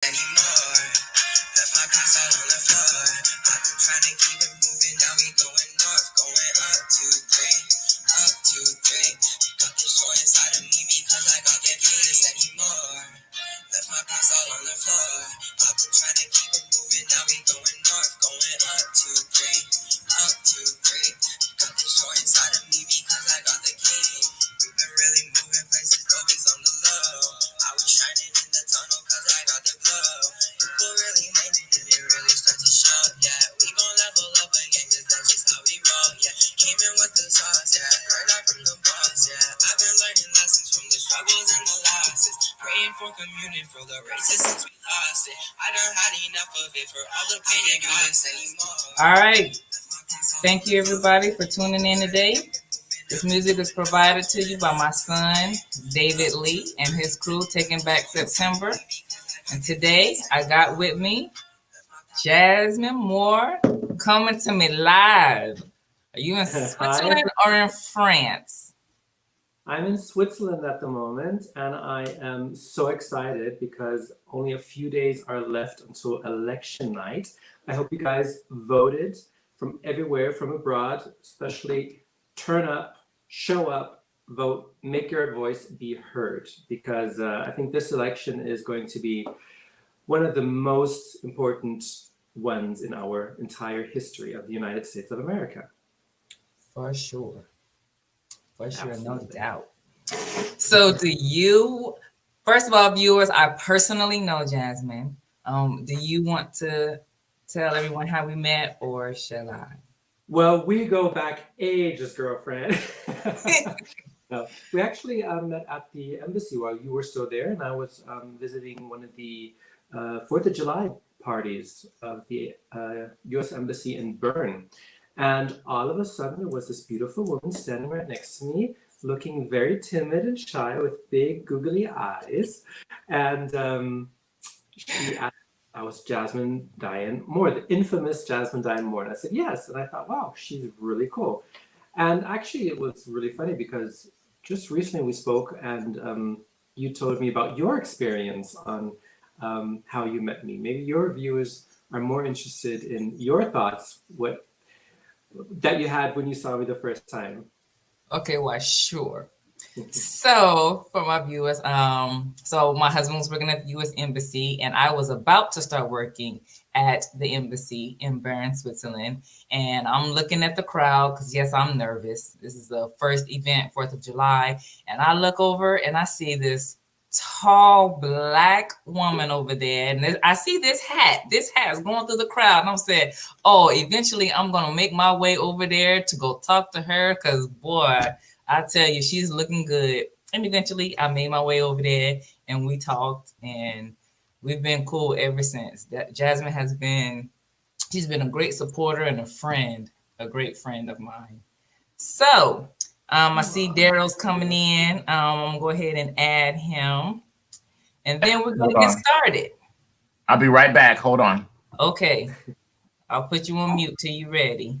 anymore. Left my past all on the floor. I've been trying to keep it moving. Now we going north, going up 2, 3, up 2, 3. Got the joy inside of me because I got the keys anymore. Left my past all on the floor. I've been trying to keep it moving. Now we going north, going up 2, 3, up 2, 3. Got the joy inside of me because I got the key. We've been really moving places, always on the low. I was shining in the tunnel cause I got the glow. People really hating and it really starts to show. Yeah, we gon' level up again cause that's just how we roll. Yeah, came in with the sauce. Yeah, heard that from the boss. Yeah, I've been learning lessons from the struggles and the losses. Praying for communion for the races since we lost it. I done had enough of it for all the pain and cost anymore. All right. Thank you everybody for tuning in today. This music is provided to you by my son, David Lee, and his crew, Taking Back September. And today, I got with me Jazzmin Moore, coming to me live. Are you in Switzerland or in France? I'm in Switzerland at the moment, and I am so excited because only a few days are left until election night. I hope you guys voted from everywhere, from abroad, especially turn up, show up, vote, make your voice be heard, because I think this election is going to be one of the most important ones in our entire history of the United States of America. For sure. For sure, absolutely. No doubt. So do you, first of all, viewers, I personally know Jazzmin. Do you want to tell everyone how we met, or shall I? Well, we go back ages, girlfriend. No, we actually met at the embassy while you were still there, and I was visiting one of the 4th of July parties of the U.S. Embassy in Bern. And all of a sudden, there was this beautiful woman standing right next to me, looking very timid and shy with big googly eyes. And she asked, I was Jazzmindianmoore, the infamous Jazzmindianmoore. And I said, yes. And I thought, wow, she's really cool. And actually, it was really funny because just recently we spoke, and you told me about your experience on how you met me. Maybe your viewers are more interested in your thoughts, that you had when you saw me the first time. Okay, well, sure. So for my viewers, so my husband was working at the U.S. Embassy, and I was about to start working at the embassy in Bern, Switzerland. And I'm looking at the crowd because, yes, I'm nervous. This is the first event, 4th of July. And I look over and I see this tall black woman over there. And I see this hat. This hat is going through the crowd. And I'm saying, oh, eventually I'm going to make my way over there to go talk to her because, boy, I tell you, she's looking good. And eventually I made my way over there and we talked, and we've been cool ever since. Jazzmin has been, she's been a great supporter and a friend, a great friend of mine. So I see Darryl's coming in. I'm going to go ahead and add him. And then we're going to get started. I'll be right back. Hold on. Okay. I'll put you on mute till you're ready.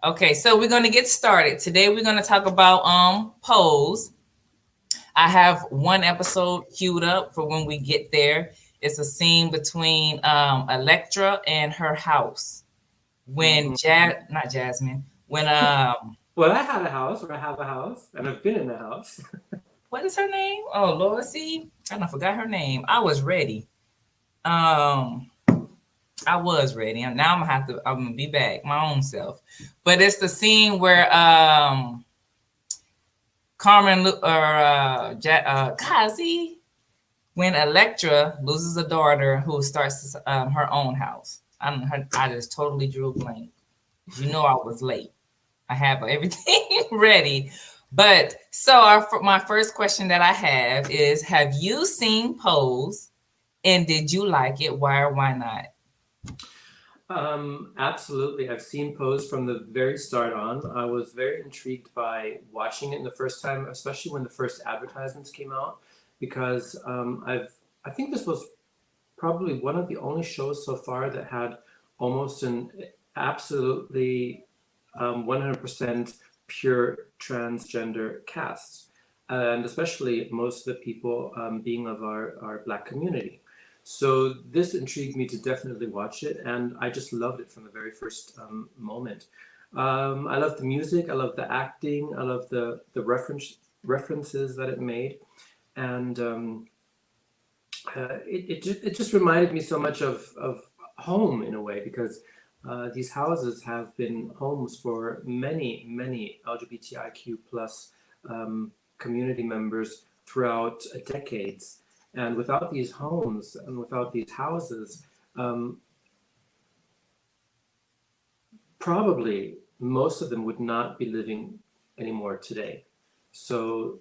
Okay, so we're going to get started. Today we're going to talk about Pose. I have one episode queued up for when we get there. It's a scene between Elektra and her house. When not Jazzmin, when well, I had a house, or I have a house, and I've been in the house. What is her name? Oh, Lord, see, I forgot her name. I was ready. I was ready, and now I'm gonna be back my own self. But it's the scene where Carmen or Kazi, when Elektra loses a daughter who starts her own house. I just totally drew a blank. You know I was late. I have everything ready. But so my first question that I have is, have you seen Pose, and did you like it? Why or why not? Absolutely. I've seen Pose from the very start on. I was very intrigued by watching it the first time, especially when the first advertisements came out, because I think this was probably one of the only shows so far that had almost an absolutely 100% pure transgender cast, and especially most of the people being of our Black community. So this intrigued me to definitely watch it, and I just loved it from the very first moment. I love the music, I love the acting, I love the references that it made, and it just reminded me so much of home in a way, because these houses have been homes for many LGBTIQ plus community members throughout decades. And without these homes and without these houses, probably most of them would not be living anymore today. So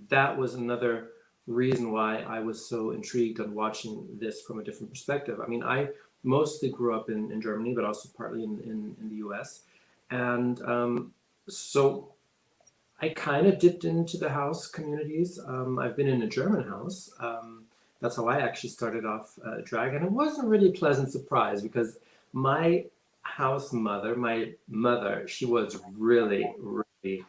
that was another reason why I was so intrigued on watching this from a different perspective. I mean, I mostly grew up in Germany, but also partly in the US. And so I kind of dipped into the house communities. I've been in a German house. That's how I actually started off drag. And it wasn't really a pleasant surprise, because my house mother, my mother, she was really, really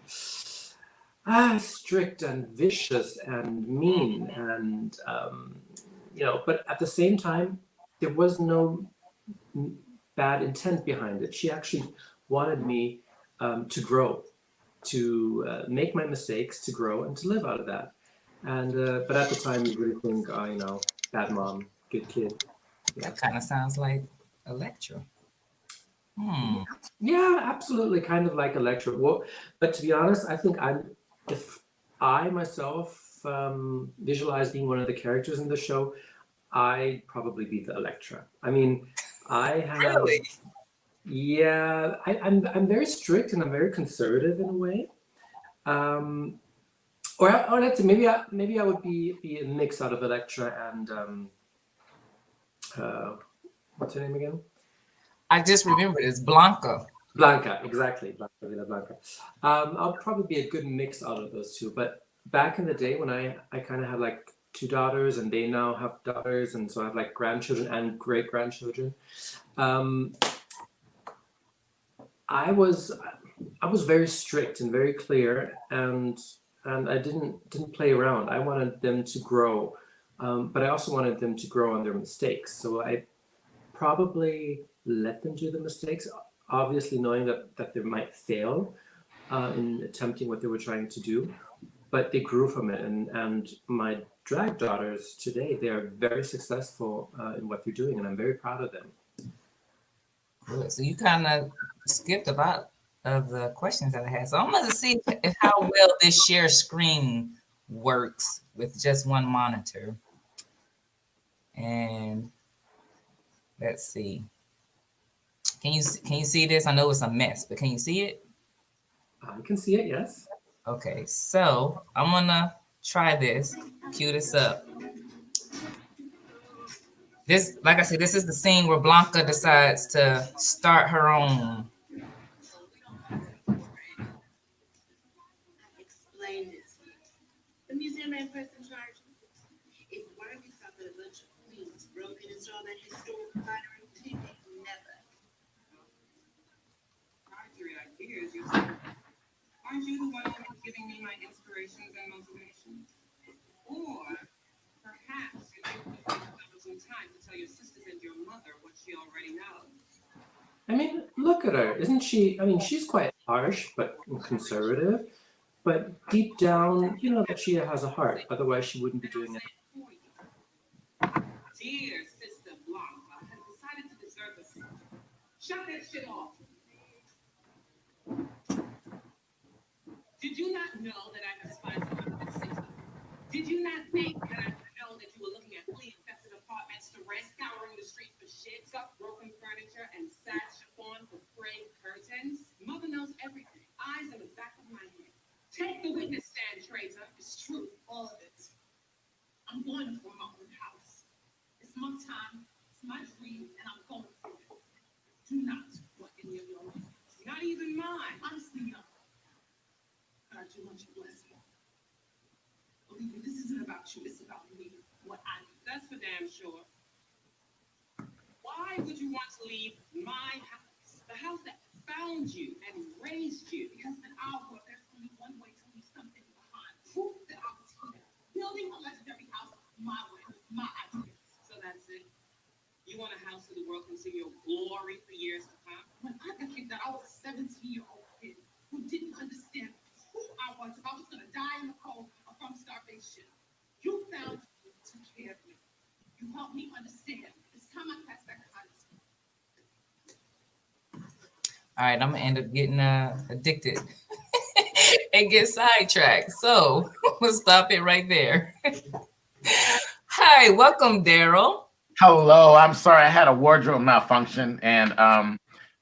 strict and vicious and mean. And, but at the same time, there was no bad intent behind it. She actually wanted me to grow, to make my mistakes, to grow, and to live out of that. And but at the time, you really think, bad mom, good kid. Yeah. That kind of sounds like Electra. Yeah, absolutely, kind of like Electra. Well, but to be honest, I think if I myself visualize being one of the characters in the show, I'd probably be the Electra. I mean, I have. Really? Yeah, I'm very strict and I'm very conservative in a way. Or let's say maybe I would be a mix out of Electra and what's her name again? I just remembered it's Blanca. Blanca, exactly, Blanca Villa Blanca. I'll probably be a good mix out of those two. But back in the day when I kind of had like two daughters, and they now have daughters, and so I have like grandchildren and great grandchildren. I was very strict and very clear, and I didn't play around. I wanted them to grow, but I also wanted them to grow on their mistakes. So I probably let them do the mistakes, obviously knowing that they might fail in attempting what they were trying to do, but they grew from it. And my drag daughters today, they are very successful in what they're doing, and I'm very proud of them. Good. So you kind of skipped about of the questions that I had. So I'm going to see if how well this share screen works with just one monitor. And let's see. Can you see this? I know it's a mess, but can you see it? I can see it, yes. Okay, so I'm gonna try this. Cue this up. This, like I said, this is the scene where Blanca decides to start her own. Explain this. The museum man person charge. If word gets out that a bunch of queens broke and installed that historic flattering TV, never. Ideas, you see. Aren't you the one who's giving me my inspirations and motivations? Or perhaps you think you have some time to tell your sisters and your mother what she already knows. I mean, look at her. Isn't she? I mean, she's quite harsh, but conservative. But deep down, you know that she has a heart. Otherwise, she wouldn't be doing it. Dear Sister Blanca has decided to desert the city. Shut that shit off. Did you not know that I have spies on the city? Did you not think that I would know that you were looking at flea-infested apartments to rent, scouring the streets for shit, stuff, broken furniture, and sad chiffon for frayed curtains? Mother knows everything. Eyes in the back of my head. Take the witness stand, traitor. It's true, all of it. I'm going for my own house. It's my time, it's my dream, and I'm going for it. Do not want any of your life. Not even mine. Honestly, no. But I do want your blessing. Believe me, this isn't about you, it's about me. What I do. That's for damn sure. Why would you want to leave my house? The house that found you and raised you? Because in our world, there's only one way to leave something behind. Proof that I was here. Building a legendary house my way, my ideas. So that's it. You want a house so the world can see your glory for years to come? When I got kicked out, I was a 17-year-old kid who didn't understand who I was, if I was going to die in the cold or from starvation. You found me, took care of me. You helped me understand. It's time I passed that kindness. All right, I'm gonna end up getting addicted and get sidetracked. So we'll stop it right there. Hi, welcome, Darryl. Hello. I'm sorry. I had a wardrobe malfunction, and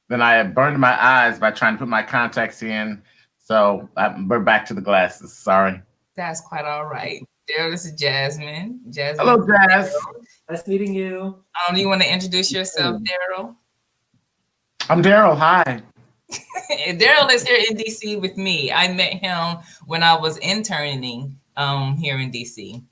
then I burned my eyes by trying to put my contacts in. So we're back to the glasses. Sorry. That's quite all right. Darryl, this is Jazzmin. Jazzmin. Hello, Jazz. Nice meeting you. You want to introduce yourself, Darryl? I'm Darryl. Hi. Darryl is here in DC with me. I met him when I was interning here in DC.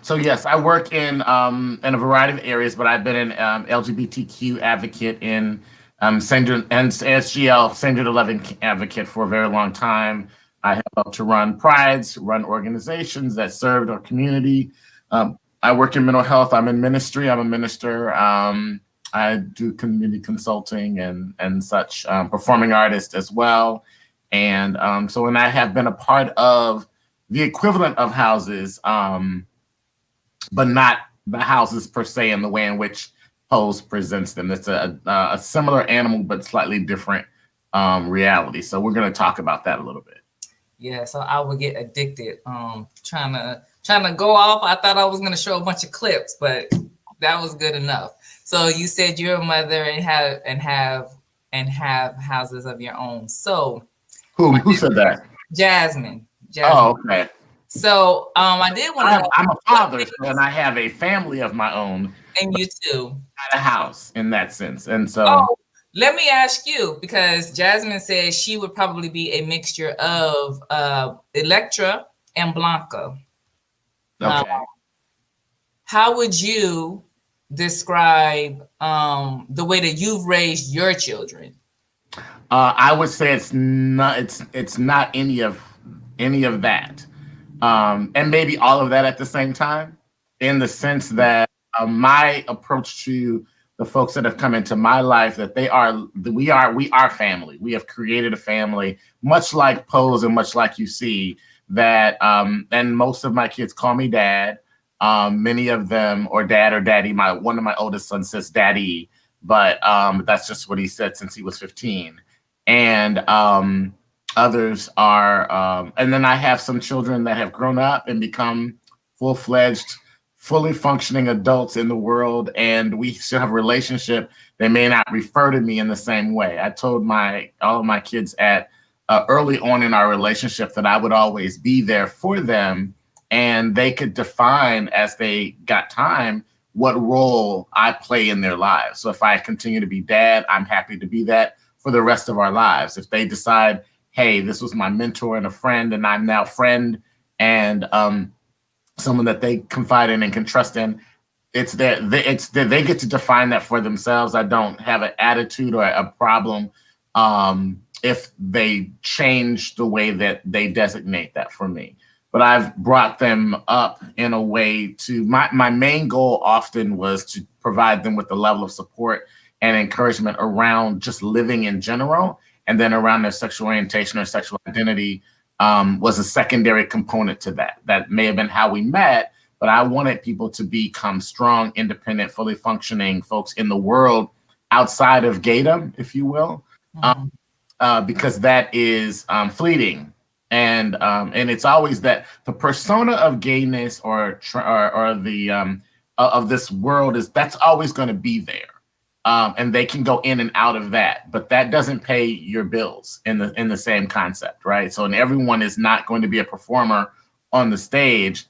So yes, I work in a variety of areas, but I've been an LGBTQ advocate in SGL, St. Jude 11 advocate for a very long time. I help to run prides, run organizations that served our community. I work in mental health. I'm in ministry. I'm a minister. I do community consulting and such, performing artist as well. And so when I have been a part of the equivalent of houses, but not the houses per se in the way in which Pose presents them. It's a similar animal, but slightly different reality. So we're going to talk about that a little bit. Yeah, so I would get addicted trying to go off. I thought I was going to show a bunch of clips, but that was good enough. So you said you're a mother and have houses of your own. So who said that? Jazzmin. Oh, okay. So I did want to. I'm a father, and I have a family of my own. And you too. At a house in that sense, and so. Oh, let me ask you, because Jazzmin says she would probably be a mixture of Electra and Blanca. Okay. How would you describe the way that you've raised your children? I would say it's not any of that, and maybe all of that at the same time, in the sense that my approach to the folks that have come into my life, that we are family. We have created a family, much like Pose and much like you see that, and most of my kids call me dad. Many of them, or dad or daddy. One of my oldest sons says daddy, but that's just what he said since he was 15. And others are, and then I have some children that have grown up and become full-fledged, fully functioning adults in the world, and we still have a relationship. They may not refer to me in the same way. I told all of my kids at early on in our relationship that I would always be there for them, and they could define as they got time what role I play in their lives. So if I continue to be dad, I'm happy to be that for the rest of our lives. If they decide, hey, this was my mentor and a friend, and I'm now friend and someone that they confide in and can trust in, it's that they get to define that for themselves. I don't have an attitude or a problem if they change the way that they designate that for me. But I've brought them up in a way to, my main goal often was to provide them with a level of support and encouragement around just living in general, and then around their sexual orientation or sexual identity was a secondary component to that. That may have been how we met, but I wanted people to become strong, independent, fully functioning folks in the world outside of gaydom, if you will, because that is fleeting. And it's always that the persona of gayness or the of this world that's always going to be there, and they can go in and out of that, but that doesn't pay your bills in the same concept, right? So, and everyone is not going to be a performer on the stage.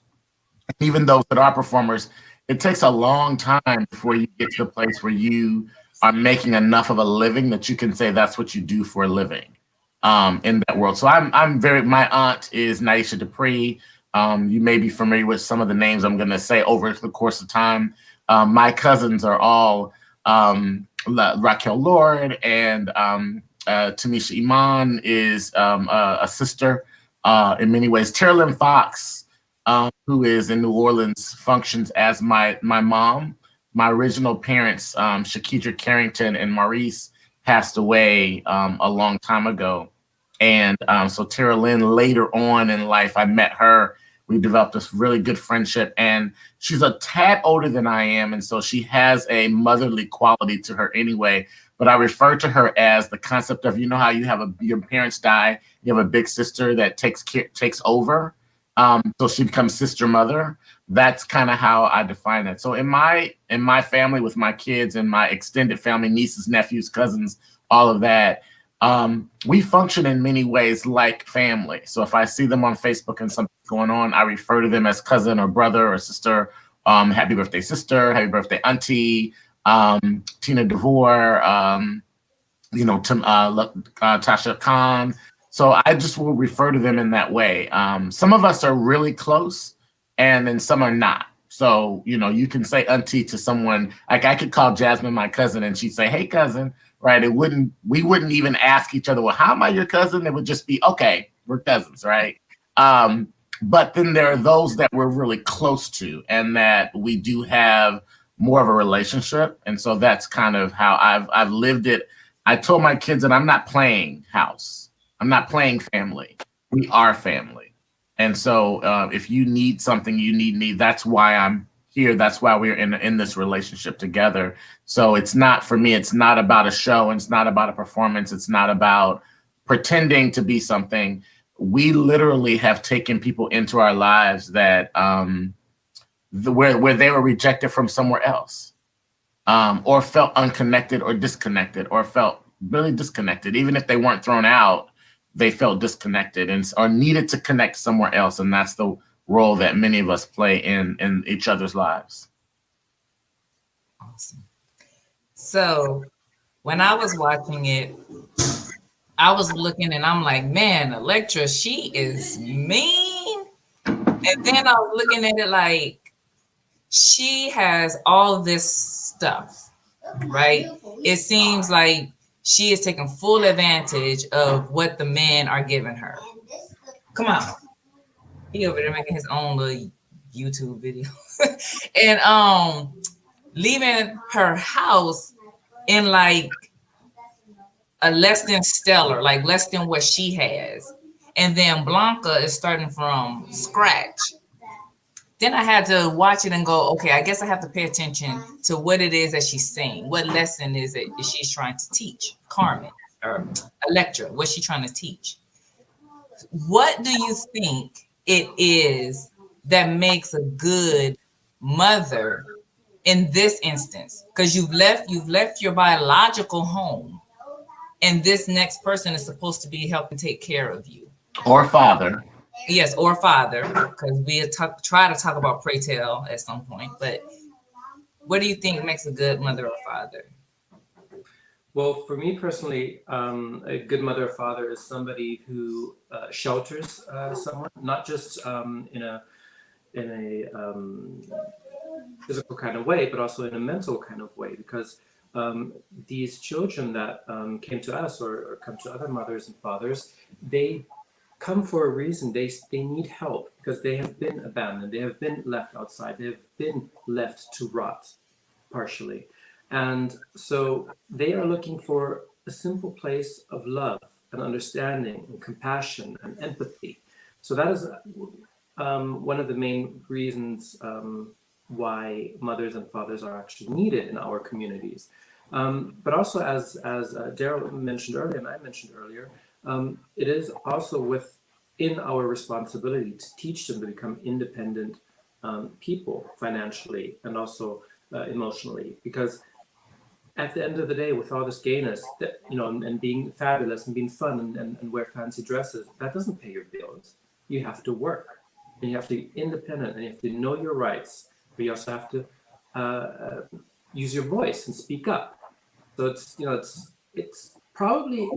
Even those that are performers, it takes a long time before you get to the place where you are making enough of a living that you can say that's what you do for a living. In that world. So my aunt is Naisha Duprey. You may be familiar with some of the names I'm going to say over the course of time. My cousins are all Raquel Lord, and Tamisha Iman is a sister in many ways. Terrell Fox, who is in New Orleans, functions as my mom. my original parents, Shakidra Carrington and Maurice, passed away a long time ago. And so Tara Lynn, later on in life, I met her. We developed this really good friendship, and she's a tad older than I am. And so she has a motherly quality to her anyway. But I refer to her as the concept of, you know, how you have your parents die, you have a big sister that takes over. So she becomes sister mother. That's kind of how I define it. So in my family, with my kids and my extended family, nieces, nephews, cousins, all of that, we function in many ways like family. So if I see them on Facebook and something's going on, I refer to them as cousin or brother or sister. Happy birthday, sister. Happy birthday, auntie. Tina DeVore. Tasha Khan. So I just will refer to them in that way. Some of us are really close, and then some are not. So, you know, you can say auntie to someone. Like I could call Jazzmin my cousin, and she'd say, "Hey, cousin." Right? We wouldn't even ask each other, "Well, how am I your cousin?" It would just be, "Okay, we're cousins," right? But then there are those that we're really close to, and that we do have more of a relationship. And so that's kind of how I've lived it. I told my kids that I'm not playing house. I'm not playing family. We are family. And so if you need something, you need me. That's why I'm here. That's why we're in this relationship together. So it's not, for me, it's not about a show. And it's not about a performance. It's not about pretending to be something. We literally have taken people into our lives that where they were rejected from somewhere else. Or felt unconnected or disconnected, or felt really disconnected. Even if they weren't thrown out, they felt disconnected or needed to connect somewhere else. And that's the role that many of us play in each other's lives. Awesome. So when I was watching it, I was looking and I'm like, man, Elektra, she is mean. And then I was looking at it like, she has all this stuff, right? It seems like she is taking full advantage of what the men are giving her. Come on. He over there making his own little YouTube video. And leaving her house in like a less than stellar, like less than what she has. And then Blanca is starting from scratch. Then I had to watch it and go, okay, I guess I have to pay attention to what it is that she's saying. What lesson is it that she's trying to teach? Carmen or Elektra, what's she trying to teach? What do you think it is that makes a good mother in this instance? Because you've left your biological home, and this next person is supposed to be helping take care of you. Or father. Yes, or father, because we try to talk about pray tell at some point. But what do you think makes a good mother or father? Well, for me personally, a good mother or father is somebody who shelters someone, not just in a physical kind of way, but also in a mental kind of way. Because these children that came to us or come to other mothers and fathers, they come for a reason. They need help because they have been abandoned. They have been left outside. They have been left to rot partially. And so they are looking for a simple place of love and understanding and compassion and empathy. So that is one of the main reasons why mothers and fathers are actually needed in our communities. But also, as Darryl mentioned earlier, and I mentioned earlier, it is also within our responsibility to teach them to become independent people financially and also emotionally. Because at the end of the day, with all this gayness, that, you know, and being fabulous and being fun and wear fancy dresses, that doesn't pay your bills. You have to work, and you have to be independent, and you have to know your rights, but you also have to use your voice and speak up. So it's probably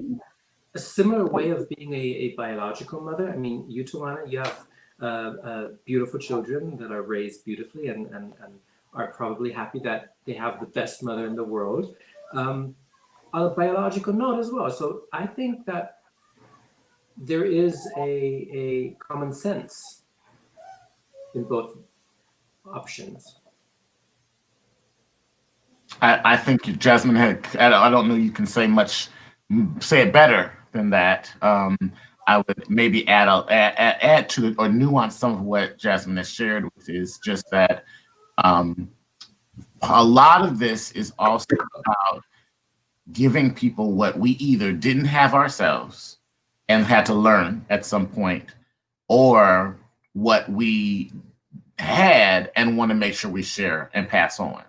a similar way of being a biological mother. I mean, you, Tawana, you have beautiful children that are raised beautifully and are probably happy that they have the best mother in the world. On a biological note as well. So I think that there is a common sense in both options. I think Jasmine had, I don't know, you can say it better than that. I would maybe add to it or nuance some of what Jasmine has shared, which is just that um, a lot of this is also about giving people what we either didn't have ourselves and had to learn at some point, or what we had and want to make sure we share and pass on.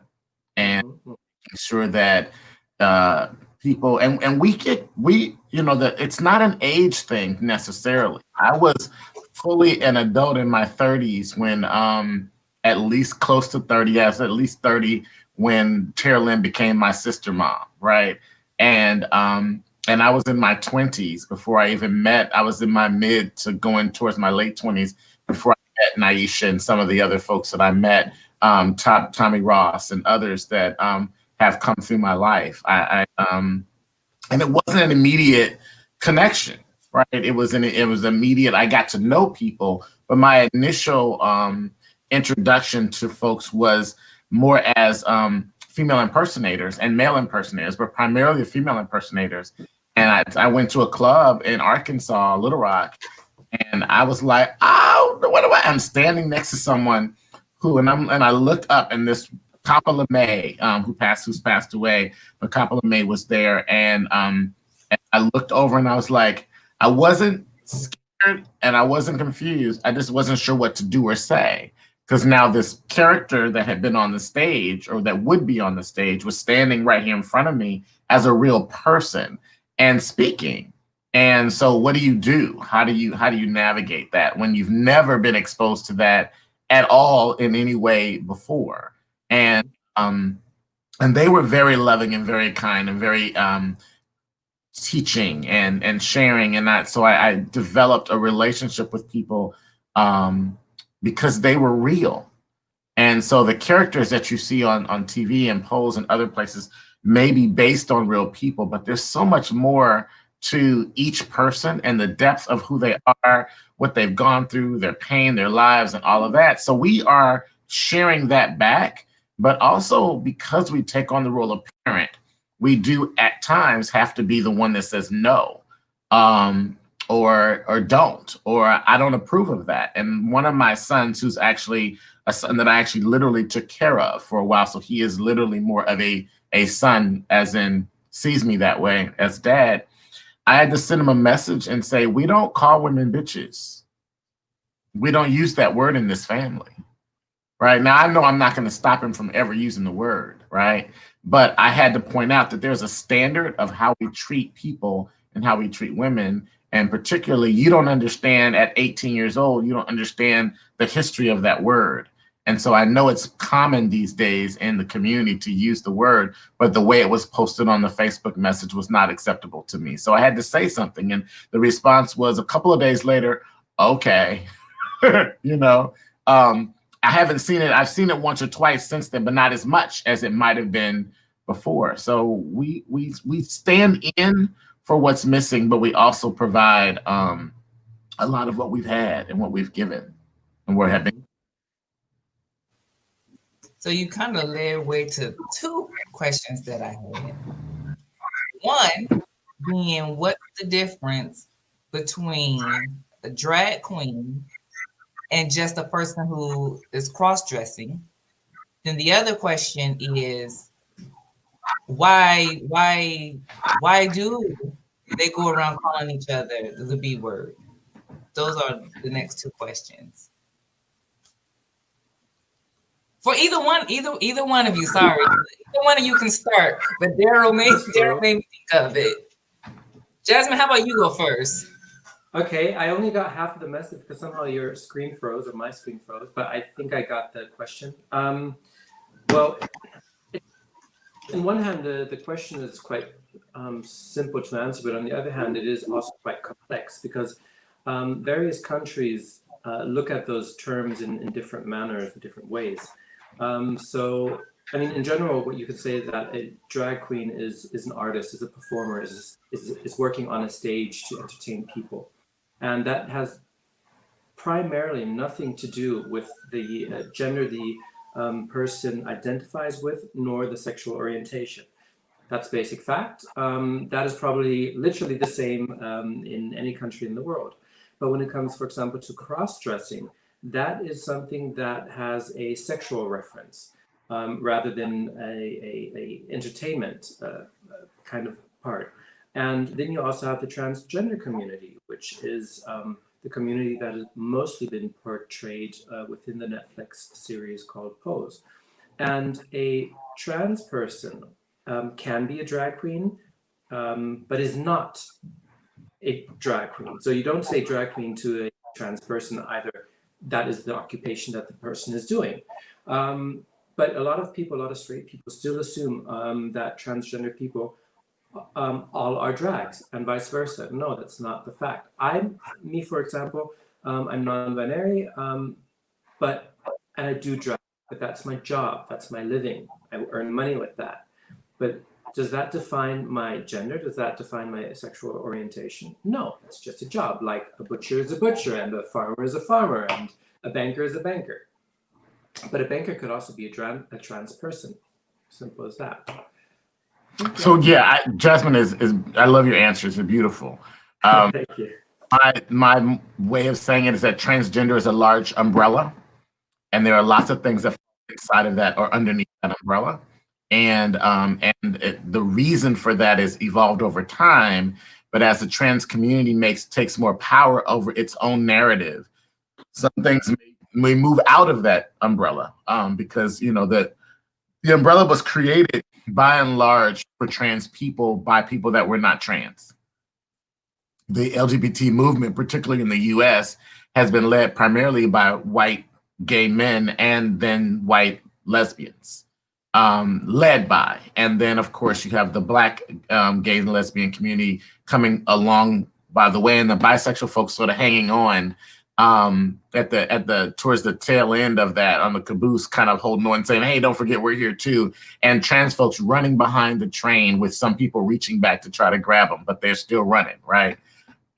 And making sure that uh, people and we that it's not an age thing necessarily. I was fully an adult in my 30s when at least close to 30, yes, at least 30 when Carolyn became my sister mom, right? And I was in my 20s before I even met. I was in my mid to going towards my late 20s before I met Naisha and some of the other folks that I met, Tommy Ross and others that have come through my life. And it wasn't an immediate connection, right? It was immediate. I got to know people, but my initial introduction to folks was more as female impersonators and male impersonators, but primarily the female impersonators. And I went to a club in Arkansas, Little Rock, and I was like, oh, what am I? I'm standing next to someone and I looked up, and this Kappa May, who's passed away, but Kappa May was there, and I looked over and I was like, I wasn't scared and I wasn't confused. I just wasn't sure what to do or say, because now this character that had been on the stage or that would be on the stage was standing right here in front of me as a real person and speaking. And so what do you do? How do you navigate that when you've never been exposed to that at all in any way before? And they were very loving and very kind and very teaching and sharing, and that so I developed a relationship with people because they were real. And so the characters that you see on TV and polls and other places may be based on real people, but there's so much more to each person and the depth of who they are, what they've gone through, their pain, their lives, and all of that. So we are sharing that back, but also because we take on the role of parent, we do at times have to be the one that says no, or don't, or I don't approve of that. And one of my sons, who's actually a son that I actually literally took care of for a while, so he is literally more of a son, as in sees me that way as dad. I had to send him a message and say, we don't call women bitches. We don't use that word in this family. Right now, I know I'm not going to stop him from ever using the word, right? But I had to point out that there's a standard of how we treat people and how we treat women. And particularly, you don't understand at 18 years old, you don't understand the history of that word. And so I know it's common these days in the community to use the word, but the way it was posted on the Facebook message was not acceptable to me. So I had to say something. And the response was a couple of days later, okay, I haven't seen it. I've seen it once or twice since then, but not as much as it might have been before. So we stand in for what's missing, but we also provide a lot of what we've had and what we've given and where have been. So you kind of led way to two questions that I had. One being, what's the difference between a drag queen and just a person who is cross-dressing? Then the other question is, why do they go around calling each other the B word? Those are the next two questions. For either one of you, sorry. Either one of you can start, but Darryl made me think of it. Jazzmin, how about you go first? Okay, I only got half of the message because somehow your screen froze or my screen froze, but I think I got the question. Well, on one hand, the question is quite simple to answer, but on the other hand, it is also quite complex because various countries look at those terms in different manners, in different ways. So, I mean, in general, what you could say is that a drag queen is an artist, is a performer, is working on a stage to entertain people. And that has primarily nothing to do with the gender, the person identifies with, nor the sexual orientation. That's basic fact. That is probably literally the same in any country in the world. But when it comes, for example, to cross-dressing, that is something that has a sexual reference rather than a entertainment kind of part. And then you also have the transgender community, which is the community that has mostly been portrayed within the Netflix series called Pose. And a trans person can be a drag queen, but is not a drag queen. So you don't say drag queen to a trans person either. That is the occupation that the person is doing. But a lot of people, a lot of straight people still assume that transgender people all are drags and vice versa. No, that's not the fact. Me, for example, I'm non-binary, and I do drag, but that's my job, that's my living. I earn money with that. But does that define my gender? Does that define my sexual orientation? No, it's just a job. Like a butcher is a butcher, and a farmer is a farmer, and a banker is a banker. But a banker could also be a trans person. Simple as that. So yeah, Jazzmin is I love your answers. They're beautiful. Thank you. My way of saying it is that transgender is a large umbrella, and there are lots of things that fall inside of that or underneath that umbrella. And the reason for that is evolved over time. But as the trans community takes more power over its own narrative, some things may move out of that umbrella because that the umbrella was created by and large for trans people by people that were not trans. The LGBT movement, particularly in the US, has been led primarily by white gay men and then white lesbians, led by. And then, of course, you have the Black gay and lesbian community coming along by the way, and the bisexual folks sort of hanging on towards the tail end of that on the caboose, kind of holding on, saying, hey, don't forget we're here too. And trans folks running behind the train with some people reaching back to try to grab them, but they're still running, right?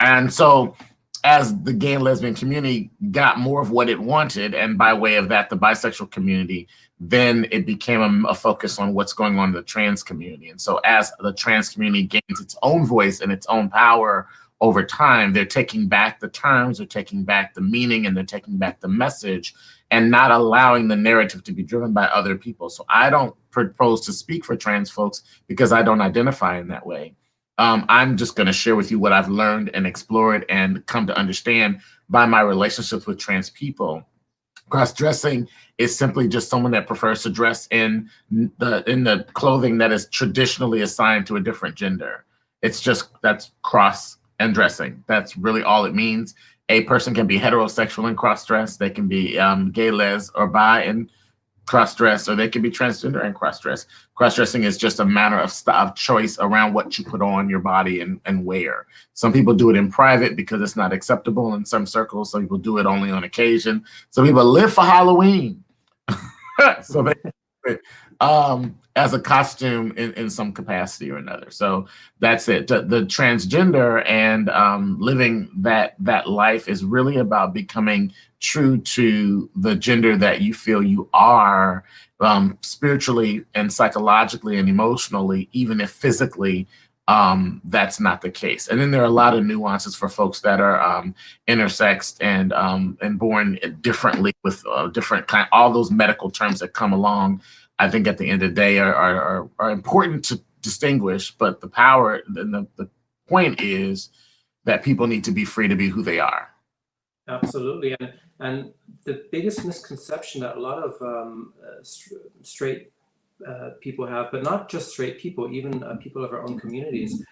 And so as the gay and lesbian community got more of what it wanted, and by way of that, the bisexual community, then it became a focus on what's going on in the trans community. And so as the trans community gains its own voice and its own power over time, they're taking back the terms, they're taking back the meaning, and they're taking back the message, and not allowing the narrative to be driven by other people. So I don't propose to speak for trans folks because I don't identify in that way. I'm just going to share with you what I've learned and explored and come to understand by my relationships with trans people. Cross-dressing is simply just someone that prefers to dress in the clothing that is traditionally assigned to a different gender. It's just, that's cross and dressing. That's really all it means. A person can be heterosexual and cross-dress. They can be gay, les, or bi and cross-dress, or they can be transgender and cross-dress. Cross-dressing is just a matter of choice around what you put on your body and wear. Some people do it in private because it's not acceptable in some circles. Some people do it only on occasion. Some people live for Halloween. So they as a costume in some capacity or another. So that's it. The transgender and living that life is really about becoming true to the gender that you feel you are, spiritually and psychologically and emotionally, even if physically that's not the case. And then there are a lot of nuances for folks that are intersexed and born differently with different kind, all those medical terms that come along. I think at the end of the day are important to distinguish, but the power and the point is that people need to be free to be who they are. Absolutely, and the biggest misconception that a lot of straight people have, but not just straight people, even people of our own communities,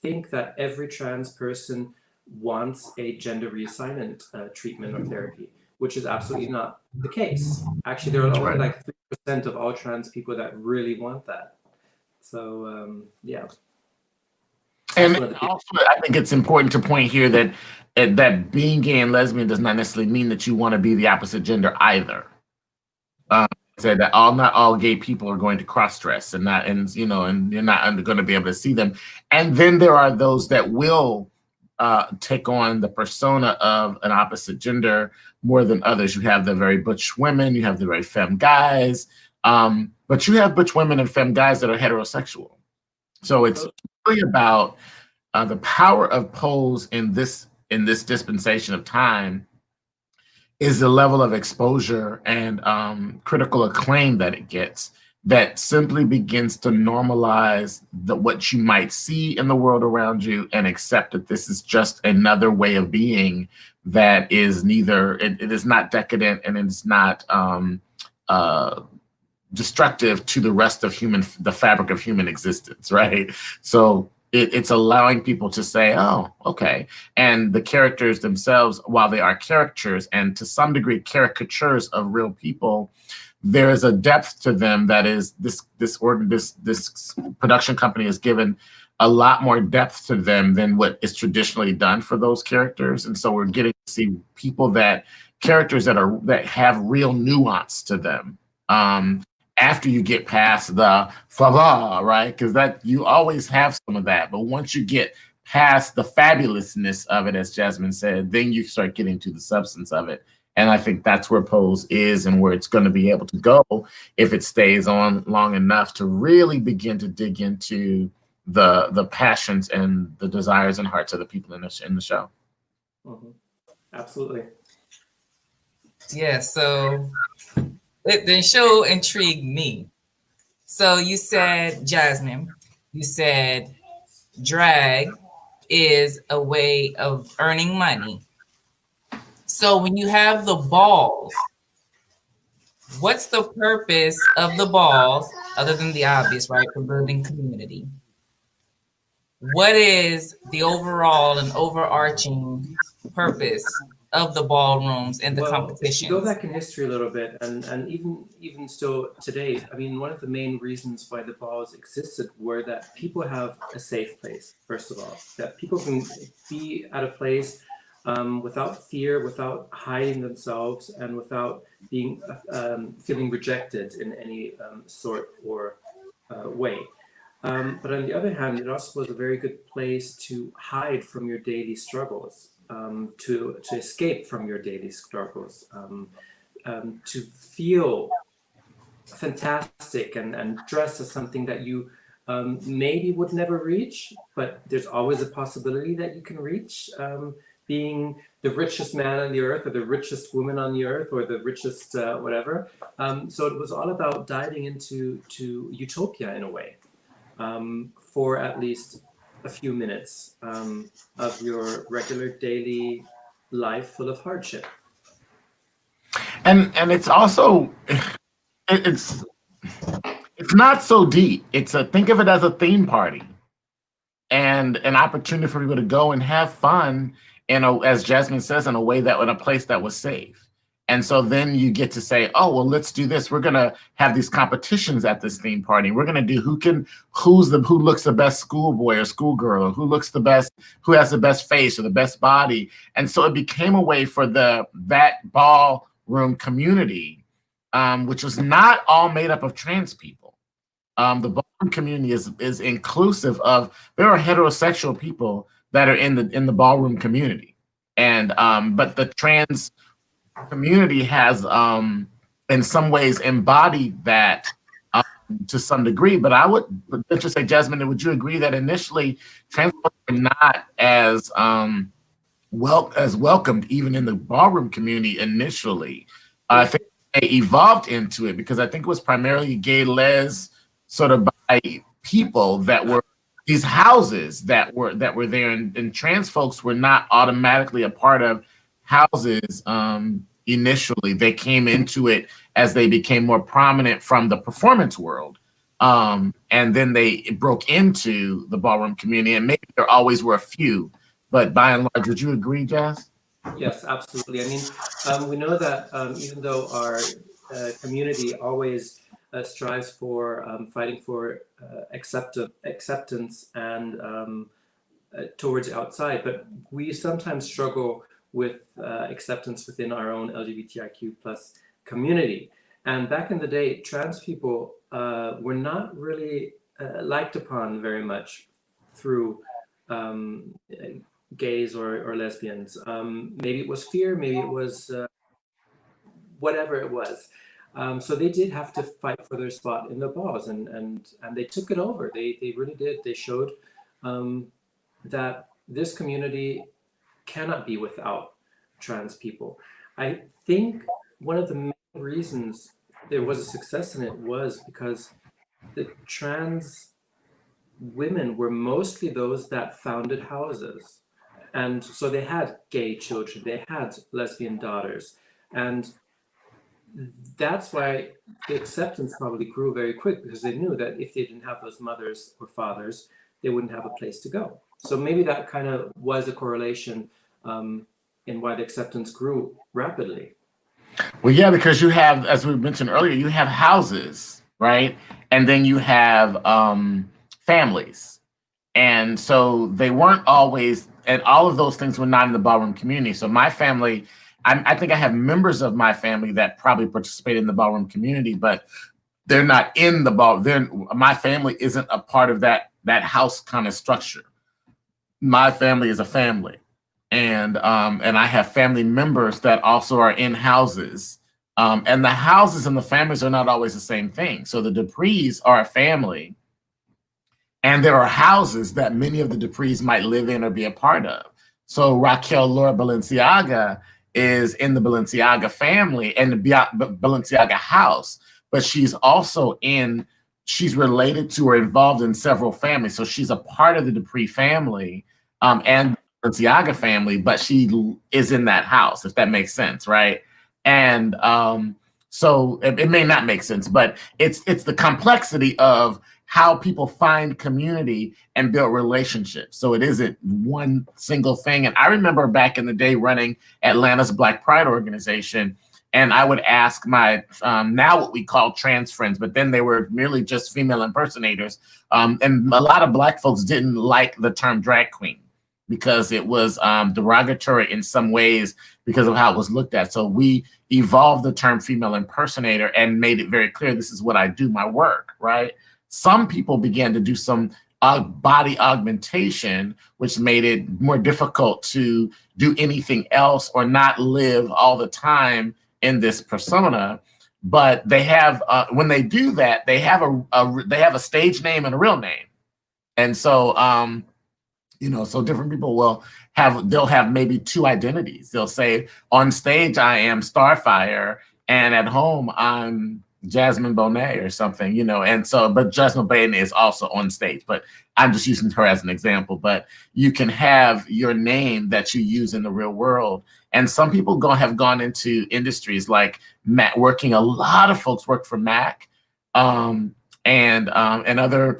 think that every trans person wants a gender reassignment treatment or therapy, which is absolutely not the case. Actually, there are only like 3% of all trans people that really want that. So yeah. And also, I think it's important to point here that being gay and lesbian does not necessarily mean that you want to be the opposite gender either. Said that not all gay people are going to cross-dress and you're not going to be able to see them. And then there are those that will take on the persona of an opposite gender more than others. You have the very butch women, you have the very femme guys, but you have butch women and femme guys that are heterosexual. So it's really about the power of pose in this dispensation of time is the level of exposure and critical acclaim that it gets that simply begins to normalize what you might see in the world around you and accept that this is just another way of being that is neither, it is not decadent and it's not destructive to the rest of the fabric of human existence, right? So it's allowing people to say, oh, okay. And the characters themselves, while they are caricatures and to some degree caricatures of real people, there is a depth to them that is this production company has given a lot more depth to them than what is traditionally done for those characters. And so we're getting to see characters that have real nuance to them. After you get past the fa-la, right? Because that you always have some of that. But once you get past the fabulousness of it, as Jazzmin said, then you start getting to the substance of it. And I think that's where Pose is and where it's going to be able to go if it stays on long enough to really begin to dig into the passions and the desires and hearts of the people in the show. Mm-hmm. Absolutely. Yeah, so the show intrigued me. So you said, Jazzmin, you said drag is a way of earning money. So when you have the balls, what's the purpose of the balls, other than the obvious, right, for building community? What is the overall and overarching purpose of the ballrooms and the competitions? If you go back in history a little bit, and even still today, I mean, one of the main reasons why the balls existed were that people have a safe place, first of all, that people can be at a place without fear, without hiding themselves, and without being feeling rejected in any sort or way. But on the other hand, it also was a very good place to hide from your daily struggles, to escape from your daily struggles, to feel fantastic and dress as something that you maybe would never reach, but there's always a possibility that you can reach, being the richest man on the earth or the richest woman on the earth or the richest whatever. So it was all about diving into utopia in a way. For at least a few minutes of your regular daily life full of hardship. And it's also it's not so deep. Think of it as a theme party and an opportunity for people to go and have fun as Jazzmin says, in a place that was safe. And so then you get to say, oh, well, let's do this. We're going to have these competitions at this theme party. We're going to do who looks the best schoolboy or schoolgirl, or who has the best face or the best body. And so it became a way for that ballroom community, which was not all made up of trans people. The ballroom community is inclusive of, there are heterosexual people that are in the ballroom community. And but the trans community has in some ways embodied that to some degree, but I would just say, Jazzmin, would you agree that initially trans folks were not as welcomed even in the ballroom community initially? I think they evolved into it because I think it was primarily gay les sort of by people that were these houses that were there, and trans folks were not automatically a part of houses initially. They came into it as they became more prominent from the performance world, and then they broke into the ballroom community, and maybe there always were a few, but by and large, would you agree, Jazz? Yes, absolutely. I mean, we know that even though our community always strives for fighting for acceptance and towards the outside, but we sometimes struggle with acceptance within our own LGBTIQ plus community. And back in the day, trans people were not really liked upon very much through gays or lesbians. Maybe it was fear, maybe it was whatever it was. So they did have to fight for their spot in the balls, and they took it over. They really did. They showed that this community cannot be without trans people. I think one of the main reasons there was a success in it was because the trans women were mostly those that founded houses. And so they had gay children, they had lesbian daughters. And that's why the acceptance probably grew very quick, because they knew that if they didn't have those mothers or fathers, they wouldn't have a place to go. So maybe that kind of was a correlation in why the acceptance grew rapidly. Well, yeah, because you have, as we mentioned earlier, you have houses, right? And then you have families. And so they weren't always, and all of those things were not in the ballroom community. So my family, I think I have members of my family that probably participate in the ballroom community, but they're not in the ball. My family isn't a part of that house kind of structure. My family is a family. And I have family members that also are in houses. And the houses and the families are not always the same thing. So the Dupreys are a family, and there are houses that many of the Dupreys might live in or be a part of. So Raquel Laura Balenciaga is in the Balenciaga family and the Balenciaga house, but she's also she's related to or involved in several families. So she's a part of the Duprey family and Balenciaga family, but she is in that house, if that makes sense, right? And so it may not make sense, but it's the complexity of how people find community and build relationships. So it isn't one single thing. And I remember back in the day running Atlanta's Black Pride organization, and I would ask my now what we call trans friends, but then they were merely just female impersonators. And a lot of Black folks didn't like the term drag queen because it was derogatory in some ways because of how it was looked at. So we evolved the term female impersonator and made it very clear, this is what I do, my work, right? Some people began to do some body augmentation, which made it more difficult to do anything else or not live all the time in this persona. But they have, when they do that, they have a stage name and a real name. And so, so different people they'll have maybe two identities. They'll say, on stage, I am Starfire, and at home, I'm Jazzmin Moore or something, and so, but Jazzmin Moore is also on stage, but I'm just using her as an example. But you can have your name that you use in the real world. And some people have gone into industries like Mac, a lot of folks work for Mac and other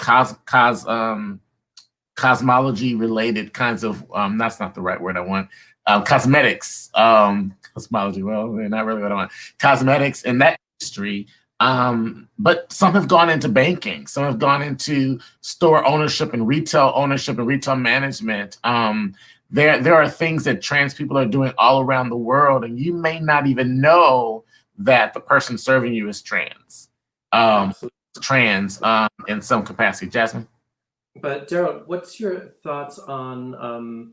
cosmology related kinds of, that's not the right word I want, cosmetics, cosmology, well, they're not really what I want, cosmetics in that industry. But some have gone into banking, some have gone into store ownership and retail management. There are things that trans people are doing all around the world, and you may not even know that the person serving you is trans, in some capacity. Jazzmin? But Darryl, what's your thoughts on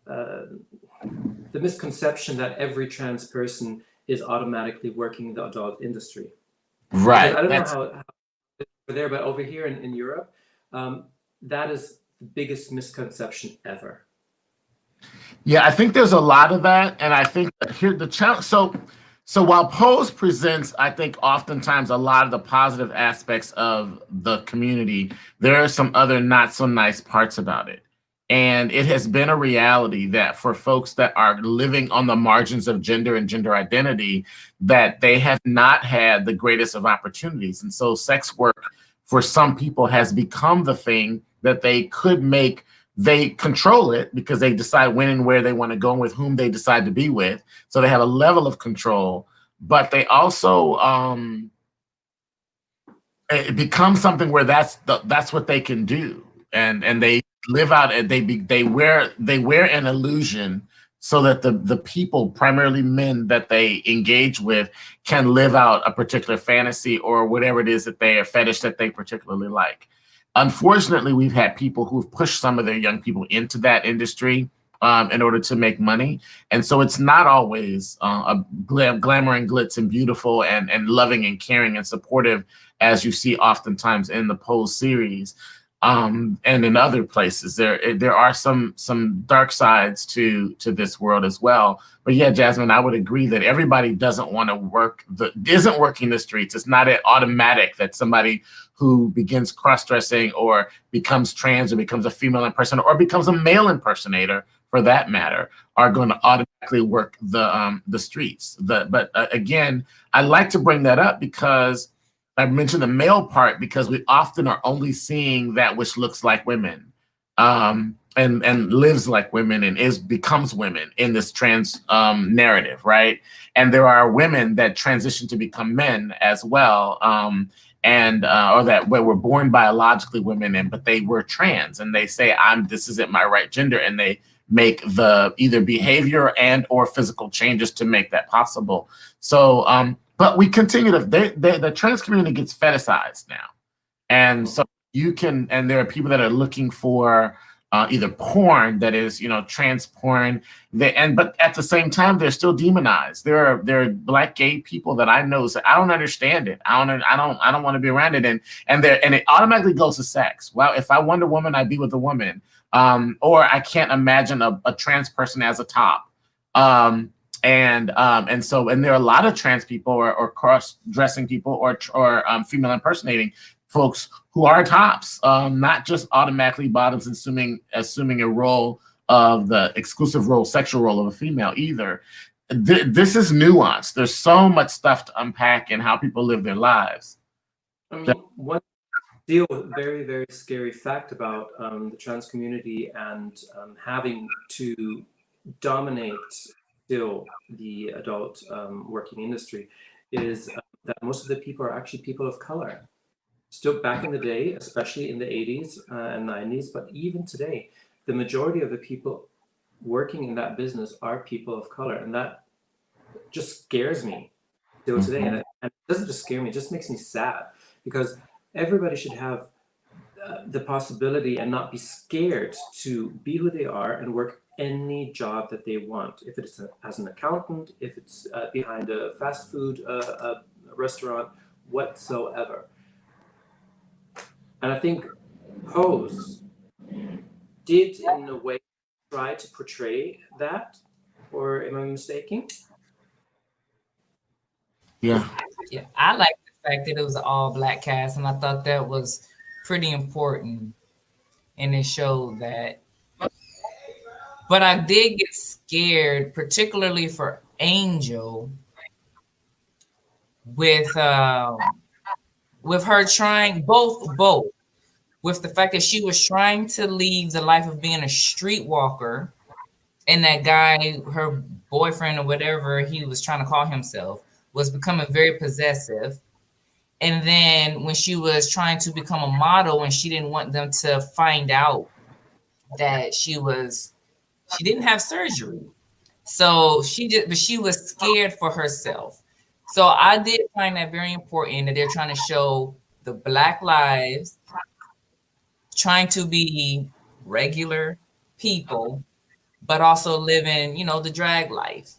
the misconception that every trans person is automatically working in the adult industry? Right. I don't know how over there, but over here in Europe, that is the biggest misconception ever. Yeah, I think there's a lot of that, and I think that here the challenge. So while Pose presents, I think oftentimes a lot of the positive aspects of the community, there are some other not so nice parts about it. And it has been a reality that for folks that are living on the margins of gender and gender identity, that they have not had the greatest of opportunities. And so sex work for some people has become the thing that they could make. They control it because they decide when and where they want to go and with whom they decide to be with. So they have a level of control, but they also, it becomes something where that's what they can do. And they live out, and they wear an illusion so that the people, primarily men that they engage with, can live out a particular fantasy or whatever it is that a fetish that they particularly like. Unfortunately, we've had people who've pushed some of their young people into that industry in order to make money. And so it's not always a glamour and glitz and beautiful and loving and caring and supportive as you see oftentimes in the Pose series. And in other places, there are some dark sides to this world as well. But yeah, Jazzmin, I would agree that everybody doesn't want to isn't working the streets. It's not an automatic that somebody who begins cross-dressing or becomes trans or becomes a female impersonator or becomes a male impersonator, for that matter, are going to automatically work the streets. But again, I like to bring that up because I mentioned the male part because we often are only seeing that which looks like women, and lives like women and becomes women in this trans narrative, right? And there are women that transition to become men as well, or that were born biologically women, but they were trans, and they say this isn't my right gender, and they make the either behavior and or physical changes to make that possible. So but we continue to, the trans community gets fetishized now. And so and there are people that are looking for either porn that is, trans porn, but at the same time, they're still demonized. There are Black gay people that I know say, I don't understand it. I don't want to be around it. And it automatically goes to sex. Well, if I want a woman, I'd be with a woman. Or I can't imagine a trans person as a top. And there are a lot of trans people or cross-dressing people or female impersonating folks who are tops, not just automatically bottoms, assuming a role of the exclusive role, sexual role of a female either. This is nuanced. There's so much stuff to unpack in how people live their lives. I mean, one very, very scary fact about the trans community and having to dominate still the adult working industry is that most of the people are actually people of color. Still back in the day, especially in the 80s and 90s, but even today, the majority of the people working in that business are people of color. And that just scares me still today. And it doesn't just scare me, it just makes me sad, because everybody should have the possibility and not be scared to be who they are and work any job that they want. If it's as an accountant, if it's behind a fast food restaurant, whatsoever. And I think Pose did, in a way, try to portray that, or am I mistaken? Yeah. Yeah, I like the fact that it was an all Black cast, and I thought that was pretty important, and it showed that. But I did get scared, particularly for Angel, with her trying both with the fact that she was trying to leave the life of being a streetwalker, and that guy, her boyfriend or whatever he was trying to call himself, was becoming very possessive. And then when she was trying to become a model and she didn't want them to find out that she didn't have surgery. So she was scared for herself. So I did find that very important, that they're trying to show the Black lives, trying to be regular people, but also living, the drag life.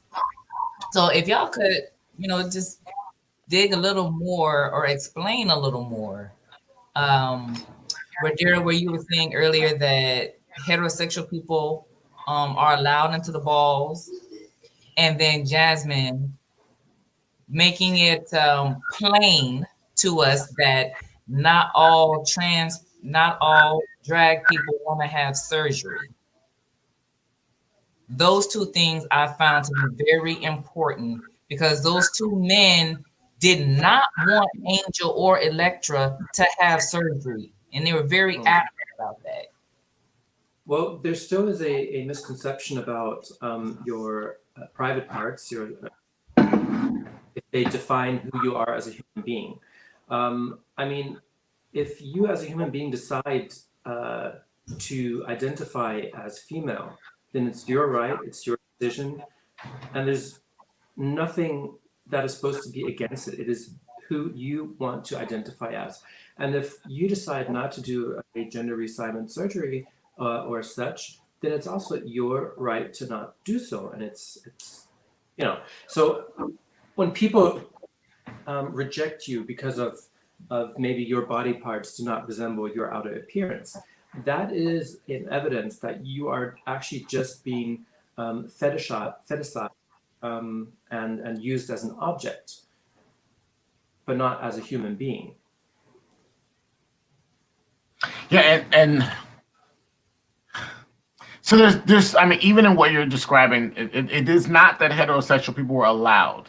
So if y'all could, just dig a little more or explain a little more. Darryl, where you were saying earlier that heterosexual people are allowed into the balls, and then Jazzmin making it plain to us that not all drag people want to have surgery. Those two things I found to be very important, because those two men did not want Angel or Elektra to have surgery, and they were very adamant about that. Well, there still is a misconception about your private parts, if they define who you are as a human being. I mean, if you as a human being decide to identify as female, then it's your right, it's your decision, and there's nothing that is supposed to be against it. It is who you want to identify as. And if you decide not to do a gender reassignment surgery or such, then it's also your right to not do so. And it's you know, so when people reject you because of maybe your body parts do not resemble your outer appearance, that is an evidence that you are actually just being fetishized and used as an object, but not as a human being. Yeah, and so there's I mean, even in what you're describing, it is not that heterosexual people were allowed.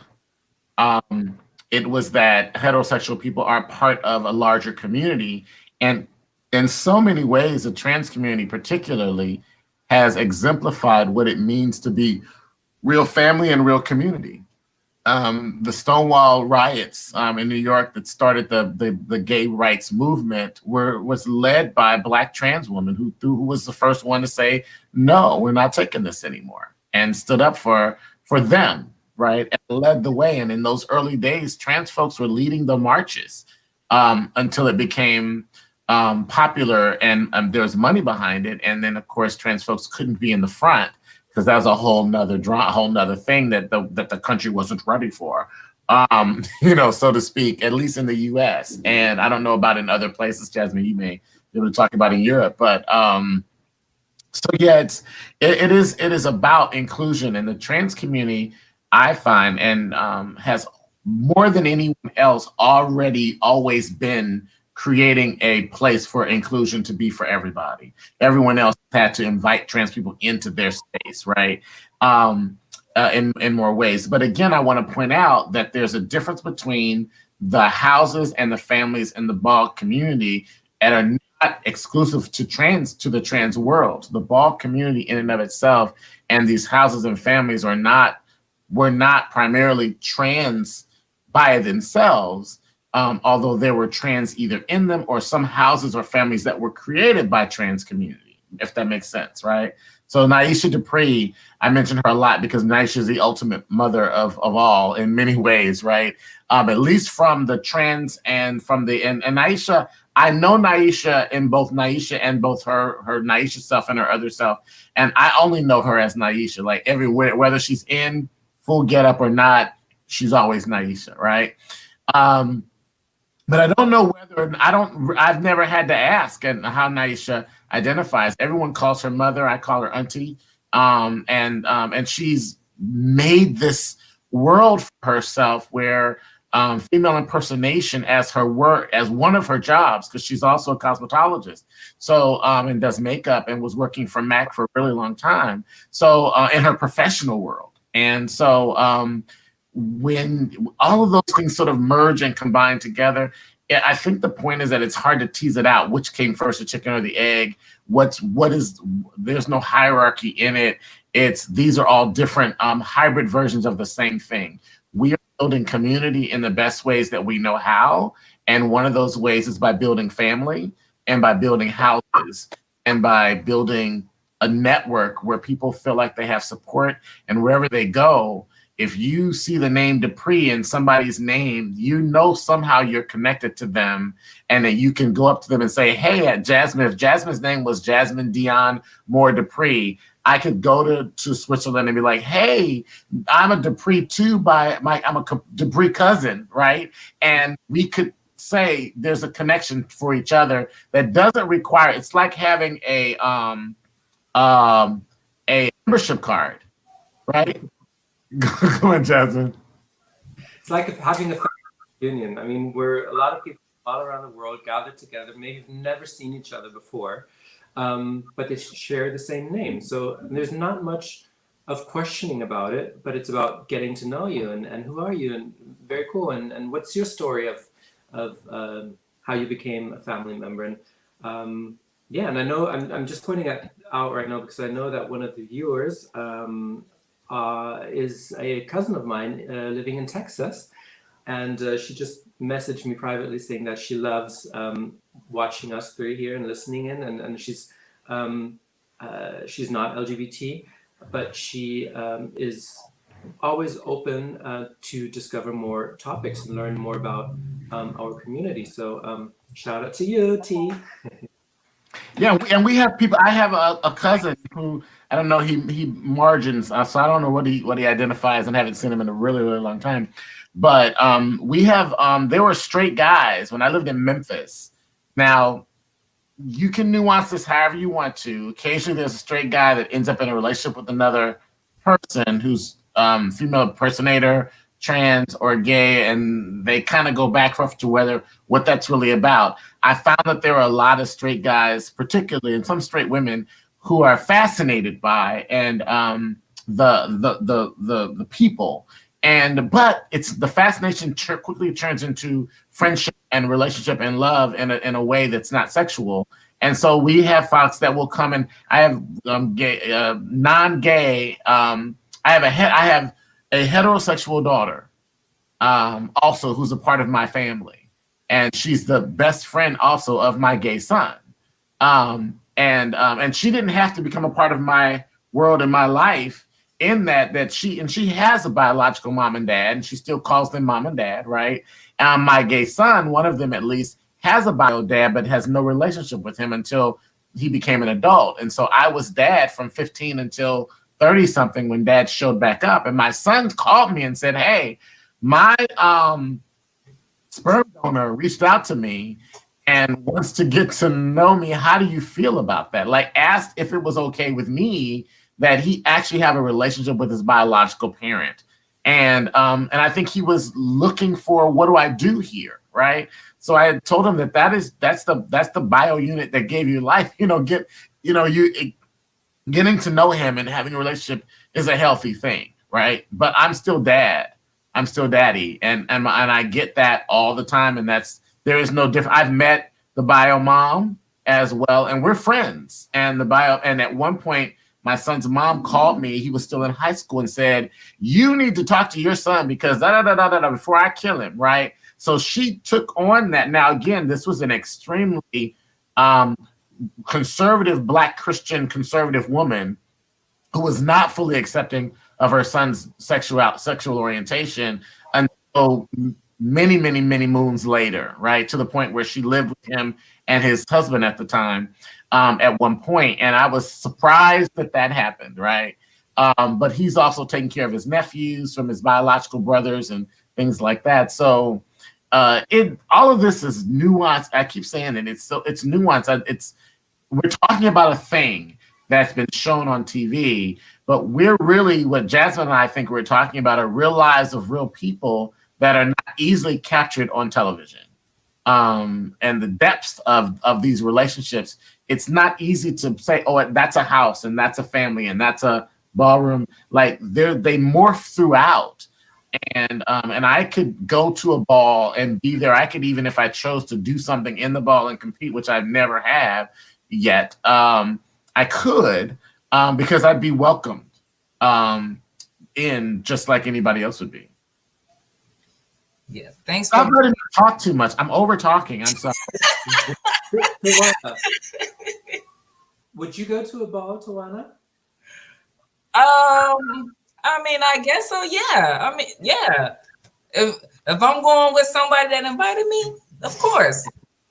It was that heterosexual people are part of a larger community, and in so many ways, the trans community particularly has exemplified what it means to be real family and real community. The Stonewall Riots in New York that started the gay rights movement was led by a Black trans woman who was the first one to say, no, we're not taking this anymore, and stood up for them, right? And led the way. And in those early days, trans folks were leading the marches until it became popular and there was money behind it. And then, of course, trans folks couldn't be in the front, because that was a whole nother thing that the country wasn't ready for, so to speak, at least in the U.S. And I don't know about in other places, Jazzmin, you may be able to talk about in Europe, but so yeah, it is about inclusion, and the trans community, I find, and has more than anyone else already always been creating a place for inclusion to be for everybody. Everyone else had to invite trans people into their space, right? In more ways. But again, I want to point out that there's a difference between the houses and the families in the BALC community and are not exclusive to the trans world. The BALC community in and of itself and these houses and families were not primarily trans by themselves. Although there were trans either in them or some houses or families that were created by trans community, if that makes sense, right? So Naisha Duprey, I mention her a lot because Naisha is the ultimate mother of all in many ways, right? At least from the trans and from and Naisha, I know Naisha in both Naisha and both her Naisha self and her other self, and I only know her as Naisha. Like everywhere, whether she's in full getup or not, she's always Naisha, right? But I don't know I've never had to ask and how Naisha identifies. Everyone calls her mother. I call her auntie. And she's made this world for herself where female impersonation as her work, as one of her jobs, because she's also a cosmetologist. So, and does makeup and was working for MAC for a really long time. So, in her professional world. And so, when all of those things sort of merge and combine together, I think the point is that it's hard to tease it out. Which came first, the chicken or the egg? There's no hierarchy in it. These are all different hybrid versions of the same thing. We are building community in the best ways that we know how. And one of those ways is by building family and by building houses and by building a network where people feel like they have support, and wherever they go, if you see the name Dupree in somebody's name, somehow you're connected to them, and that you can go up to them and say, hey, at Jazzmin, if Jazzmin's name was Jazzmindianmoore Dupree, I could go to Switzerland and be like, hey, I'm a Dupree too, I'm a Dupree cousin, right? And we could say there's a connection for each other that doesn't require, it's like having a membership card, right? Go on, Jazzmin. It's like having a family reunion. I mean, we're a lot of people all around the world gathered together, maybe have never seen each other before, but they share the same name. So there's not much of questioning about it, but it's about getting to know you and who are you, and very cool. And what's your story of how you became a family member? And yeah, and I know I'm just pointing out right now because I know that one of the viewers is a cousin of mine living in Texas, and she just messaged me privately saying that she loves watching us three here and listening in, and she's not LGBT, but she is always open to discover more topics and learn more about our community. So shout out to you, T. Yeah, and we have people. I have a cousin who I don't know. He margins, so I don't know what he identifies, and haven't seen him in a really really long time. But we have there were straight guys when I lived in Memphis. Now you can nuance this however you want to. Occasionally, there's a straight guy that ends up in a relationship with another person who's female impersonator, trans, or gay, and they kind of go back forth to whether what that's really about. I found that there are a lot of straight guys, particularly, and some straight women, who are fascinated by and the people. But it's the fascination quickly turns into friendship and relationship and love in a way that's not sexual. And so we have folks that will come, and I have gay, non-gay. I have a heterosexual daughter, also who's a part of my family, and she's the best friend also of my gay son. And she didn't have to become a part of my world and my life. In that she has a biological mom and dad, and she still calls them mom and dad, right? My gay son, one of them at least, has a bio dad, but has no relationship with him until he became an adult. And so I was dad from 15 until 30 something when dad showed back up. And my son called me and said, "Hey, my sperm donor reached out to me and wants to get to know me. How do you feel about that?" Like, asked if it was okay with me that he actually have a relationship with his biological parent. And I think he was looking for, what do I do here, right? So I had told him that's the bio unit that gave you life. Getting to know him and having a relationship is a healthy thing, right? But I'm still dad. I'm still daddy, and I get that all the time. And there is no different. I've met the bio mom as well, and we're friends. And at one point, my son's mom called me. He was still in high school and said, "You need to talk to your son because before I kill him," right? So she took on that. Now, again, this was an extremely conservative, Black Christian conservative woman who was not fully accepting of her son's sexual orientation until many, many, many moons later, right? To the point where she lived with him and his husband at the time. At one point, and I was surprised that happened, right? But he's also taking care of his nephews from his biological brothers and things like that. So all of this is nuanced. I keep saying it. It's nuanced. We're talking about a thing that's been shown on TV, but we're really, what Jazzmin and I think we're talking about, are real lives of real people that are not easily captured on television. And the depths of these relationships, it's not easy to say, oh, that's a house and that's a family and that's a ballroom. Like they morph throughout. And I could go to a ball and be there. I could, even if I chose to do something in the ball and compete, which I've never have yet, I could, because I'd be welcomed in just like anybody else would be. Yeah, thanks. I'm letting you talk too much. I'm over talking. I'm sorry. Would you go to a ball, Tawana? I mean, I guess so. Yeah. I mean, yeah. If I'm going with somebody that invited me, of course.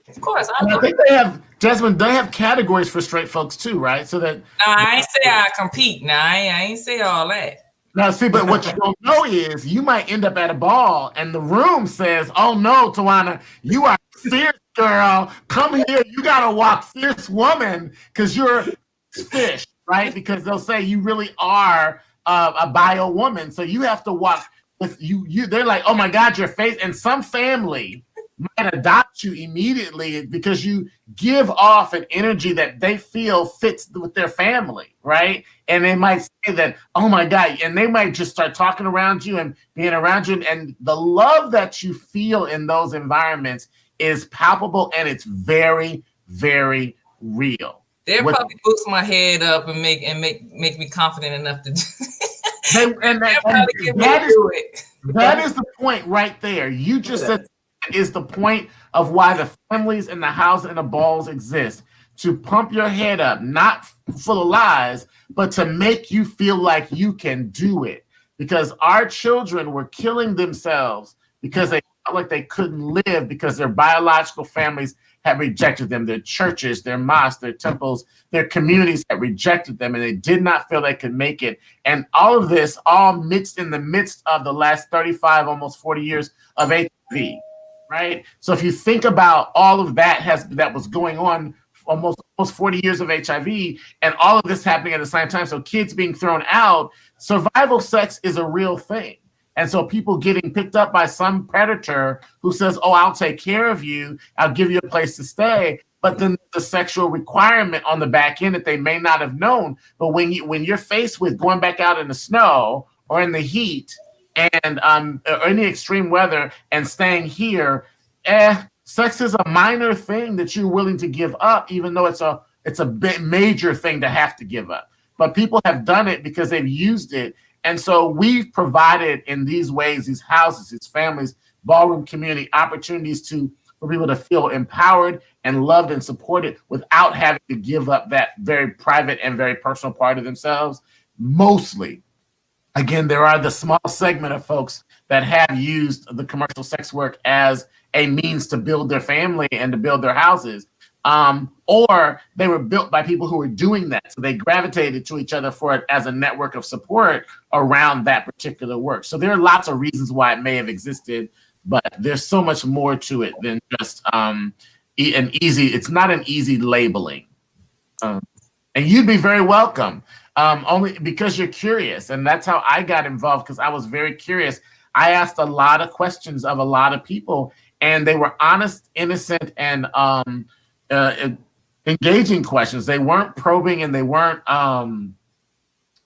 I think they have, Jazzmin, they have categories for straight folks too, right? So that. No, I ain't say I compete. No, I ain't say all that. Now, see, but what you don't know is you might end up at a ball and the room says, "Oh no, Tawana, you are fierce, girl. Come here. You gotta walk fierce woman because you're fish," right? Because they'll say you really are a bio woman, so you have to walk with you. They're like, "Oh my God, your face." And some family might adopt you immediately because you give off an energy that they feel fits with their family, right? And they might say that, "Oh my God," and they might just start talking around you and being around you. And the love that you feel in those environments is palpable, and it's very, very real. They'll probably boost my head up and make me confident enough to do that is the point right there. You just said is the point of why the families and the house and the balls exist, to pump your head up, not full of lies, but to make you feel like you can do it. Because our children were killing themselves because they felt like they couldn't live because their biological families had rejected them, their churches, their mosques, their temples, their communities had rejected them, and they did not feel they could make it. And all of this, all mixed in the midst of the last 35, almost 40 years of HIV, right? So if you think about all of that was going on, almost 40 years of HIV, and all of this happening at the same time, so kids being thrown out, survival sex is a real thing. And so people getting picked up by some predator who says, oh, I'll take care of you, I'll give you a place to stay. But then the sexual requirement on the back end that they may not have known. But when you're faced with going back out in the snow or in the heat and or any extreme weather and staying here, sex is a minor thing that you're willing to give up, even though it's a big, major thing to have to give up. But people have done it because they've used it. And so we've provided in these ways, these houses, these families, ballroom community, opportunities for people to feel empowered and loved and supported without having to give up that very private and very personal part of themselves. Mostly, again, there are the small segment of folks that have used the commercial sex work as a means to build their family and to build their houses. Or they were built by people who were doing that. So they gravitated to each other for it as a network of support around that particular work. So there are lots of reasons why it may have existed, but there's so much more to it than just it's not an easy labeling. And you'd be very welcome, only because you're curious. And that's how I got involved, because I was very curious. I asked a lot of questions of a lot of people, and they were honest, innocent, and engaging questions. They weren't probing, and they weren't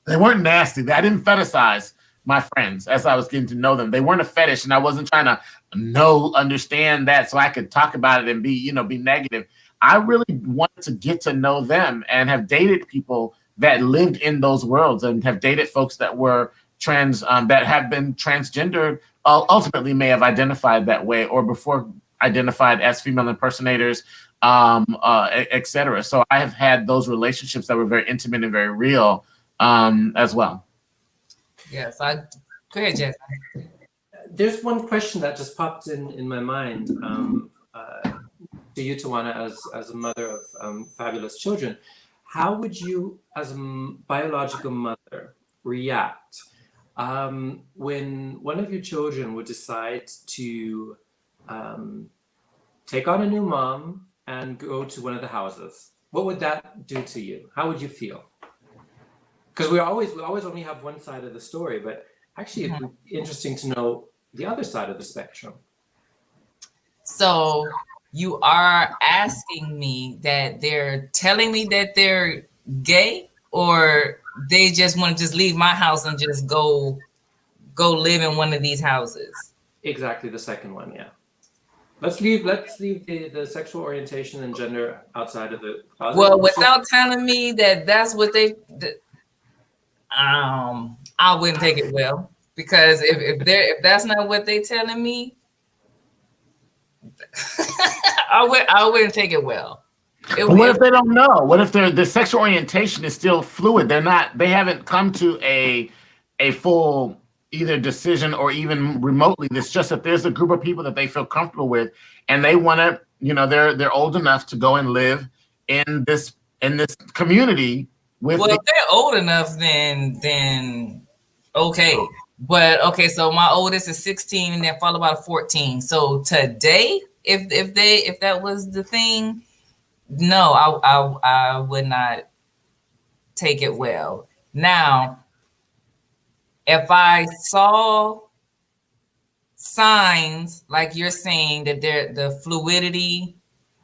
nasty. I didn't fetishize my friends as I was getting to know them. They weren't a fetish, and I wasn't trying to understand that so I could talk about it and be negative. I really wanted to get to know them, and have dated people that lived in those worlds, and have dated folks that were trans, that have been transgendered, ultimately may have identified that way, or before identified as female impersonators, etc. So I have had those relationships that were very intimate and very real, as well. Yes, go ahead, Jess. There's one question that just popped in my mind to you, Tawana, as a mother of fabulous children. How would you, as a biological mother, react when one of your children would decide to take on a new mom and go to one of the houses? What would that do to you? How would you feel? Because we always only have one side of the story, but actually it'd be interesting to know the other side of the spectrum. So you are asking me that they're telling me that they're gay, or they just want to just leave my house and just go live in one of these houses? Exactly, the second one, yeah. Let's leave the sexual orientation and gender outside of the closet. Well, without telling me that that's what I wouldn't take it well, because if that's not what they telling me, I wouldn't take it well. What if they don't know? What if the sexual orientation is still fluid? They haven't come to a full either decision or even remotely. It's just that there's a group of people that they feel comfortable with, and they want to, they're old enough to go and live in this community with. Well, if they're old enough, then okay. But okay, so my oldest is 16, and then followed by 14. So today, if that was the thing, no, I would not take it well. Now, if I saw signs like you're saying that the fluidity,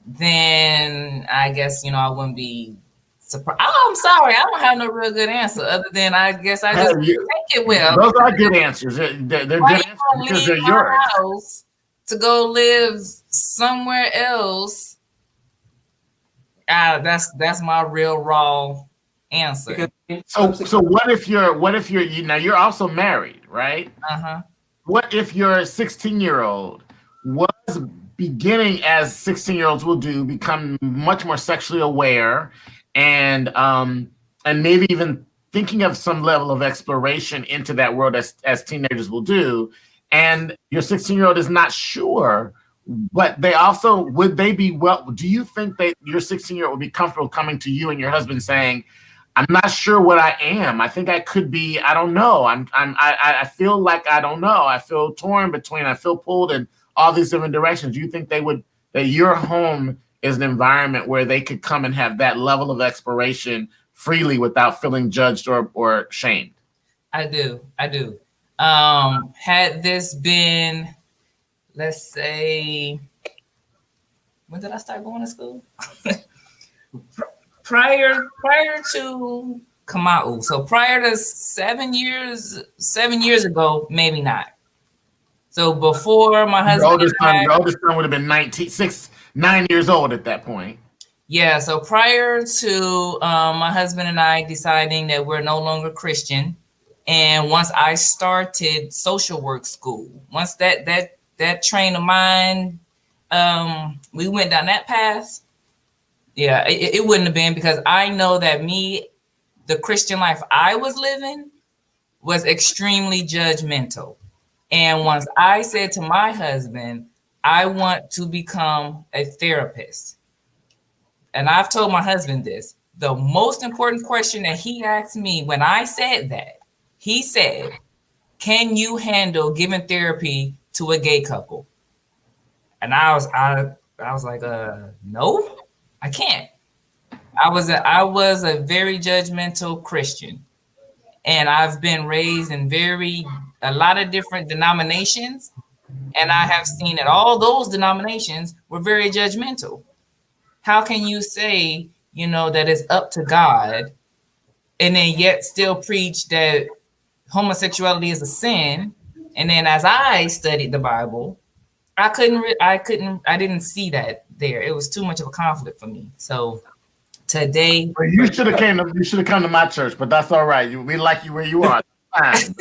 then I guess I wouldn't be surprised. I'm sorry, I don't have no real good answer other than I guess I just take it well. Those are good answers. They're good answers because they're yours. House to go live somewhere else. That's my real raw answer. So what if you're now you're also married, right? Uh-huh. What if your 16-year-old was beginning, as 16-year-olds will do, become much more sexually aware and maybe even thinking of some level of exploration into that world as teenagers will do, and your 16-year-old is not sure but they also, would they be, well, do you think that your 16-year-old would be comfortable coming to you and your husband saying, I'm not sure what I am. I think I could be, I don't know. I feel like I don't know. I feel torn between, I feel pulled in all these different directions. Do you think they would, that your home is an environment where they could come and have that level of exploration freely without feeling judged or shamed? I do. Had this been, let's say, when did I start going to school? prior to Kamau. So prior to 7 years ago, maybe not. So before my husband, your oldest son would have been 9 years old at that point. Yeah. So prior to my husband and I deciding that we're no longer Christian, and once I started social work school, once that train of mine, we went down that path. Yeah, it wouldn't have been, because I know that the Christian life I was living was extremely judgmental. And once I said to my husband, I want to become a therapist. And I've told my husband this, the most important question that he asked me when I said that, he said, can you handle giving therapy to a gay couple? And I was like, no, I can't. I was a very judgmental Christian, and I've been raised in a lot of different denominations, and I have seen that all those denominations were very judgmental. How can you say, that it's up to God, and then yet still preach that homosexuality is a sin? And then as I studied the Bible, I didn't see that there. It was too much of a conflict for me. So today, well, you should have come to my church, but that's all right. We like you where you are. Fine.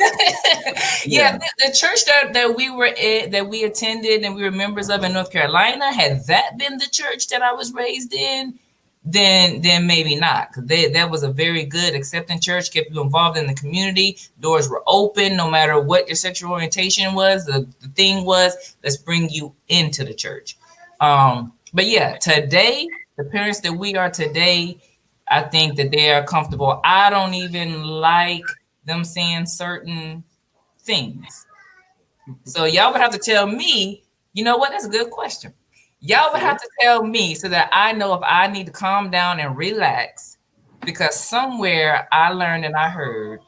Yeah, the church that we were in, that we attended and we were members of in North Carolina, had that been the church that I was raised in, then maybe not. That was a very good, accepting church, kept you involved in the community. Doors were open no matter what your sexual orientation was. The thing was, let's bring you into the church. But yeah, today, the parents that we are today, I think that they are comfortable. I don't even like them saying certain things. So y'all would have to tell me, you know what? That's a good question. Y'all would have to tell me so that I know if I need to calm down and relax, because somewhere I learned and I heard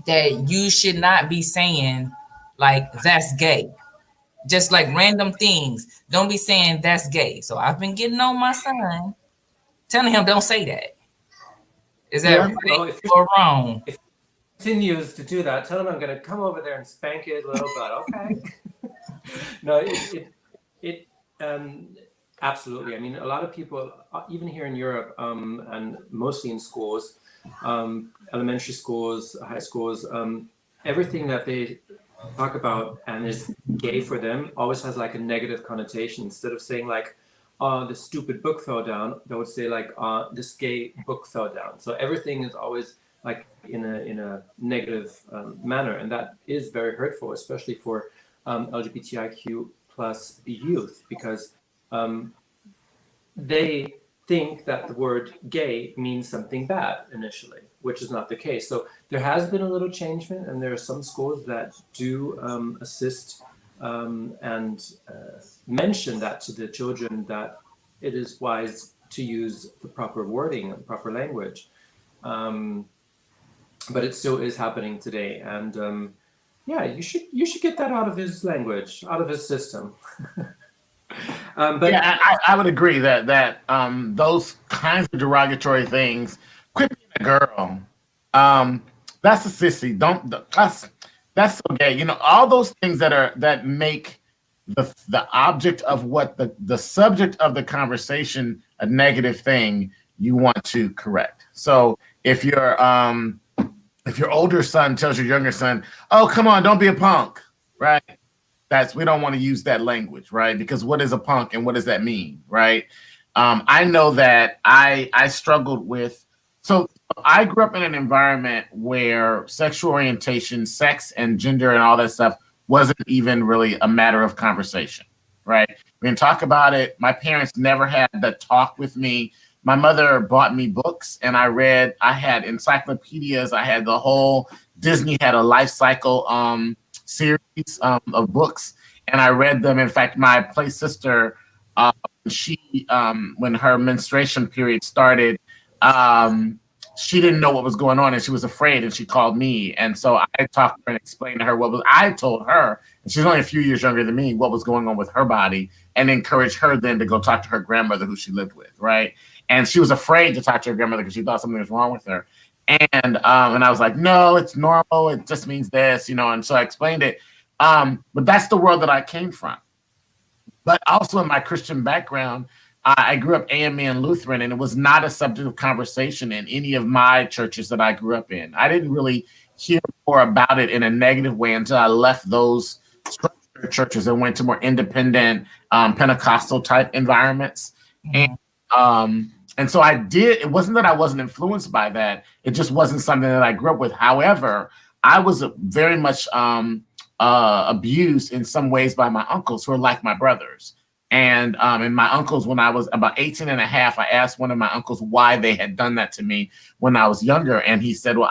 that you should not be saying like, that's gay. Just like random things. Don't be saying that's gay. So I've been getting on my son, telling him don't say that. Is that right or wrong? If he continues to do that, tell him I'm going to come over there and spank his little butt. Okay. No, it absolutely. I mean, a lot of people, even here in Europe, and mostly in schools, elementary schools, high schools, everything that they talk about and is gay for them always has like a negative connotation. Instead of saying like, this stupid book fell down, they would say like, this gay book fell down. So everything is always like in a negative manner, and that is very hurtful, especially for LGBTIQ plus youth, because they think that the word gay means something bad initially, which is not the case. So there has been a little changement, and there are some schools that do assist and mention that to the children, that it is wise to use the proper wording and proper language. But it still is happening today. And yeah, you should get that out of his language, out of his system. But yeah, I would agree that those kinds of derogatory things, quit being a girl, that's a sissy. That's so gay. All those things that make the object of what the subject of the conversation a negative thing, you want to correct. So if your older son tells your younger son, "Oh, come on, don't be a punk," right? We don't want to use that language, right? Because what is a punk and what does that mean, right? I know that I struggled with, so I grew up in an environment where sexual orientation, sex and gender and all that stuff wasn't even really a matter of conversation, right? We didn't talk about it. My parents never had the talk with me. My mother bought me books, and I had encyclopedias. I had the whole, Disney had a life cycle series of books, and I read them. In fact, my play sister, she when her menstruation period started, she didn't know what was going on, and she was afraid, and she called me. And so I talked to her and explained to her I told her, and she's only a few years younger than me, what was going on with her body, and encouraged her then to go talk to her grandmother, who she lived with, right? And she was afraid to talk to her grandmother because she thought something was wrong with her. And I was like, no, it's normal. It just means this, And so I explained it. But that's the world that I came from. But also in my Christian background, I grew up AME and Lutheran, and it was not a subject of conversation in any of my churches that I grew up in. I didn't really hear more about it in a negative way until I left those structured churches and went to more independent Pentecostal type environments. And so I did. It wasn't that I wasn't influenced by that. It just wasn't something that I grew up with. However, I was very much abused in some ways by my uncles, who are like my brothers. And my uncles, when I was about 18 and a half, I asked one of my uncles why they had done that to me when I was younger. And he said, well,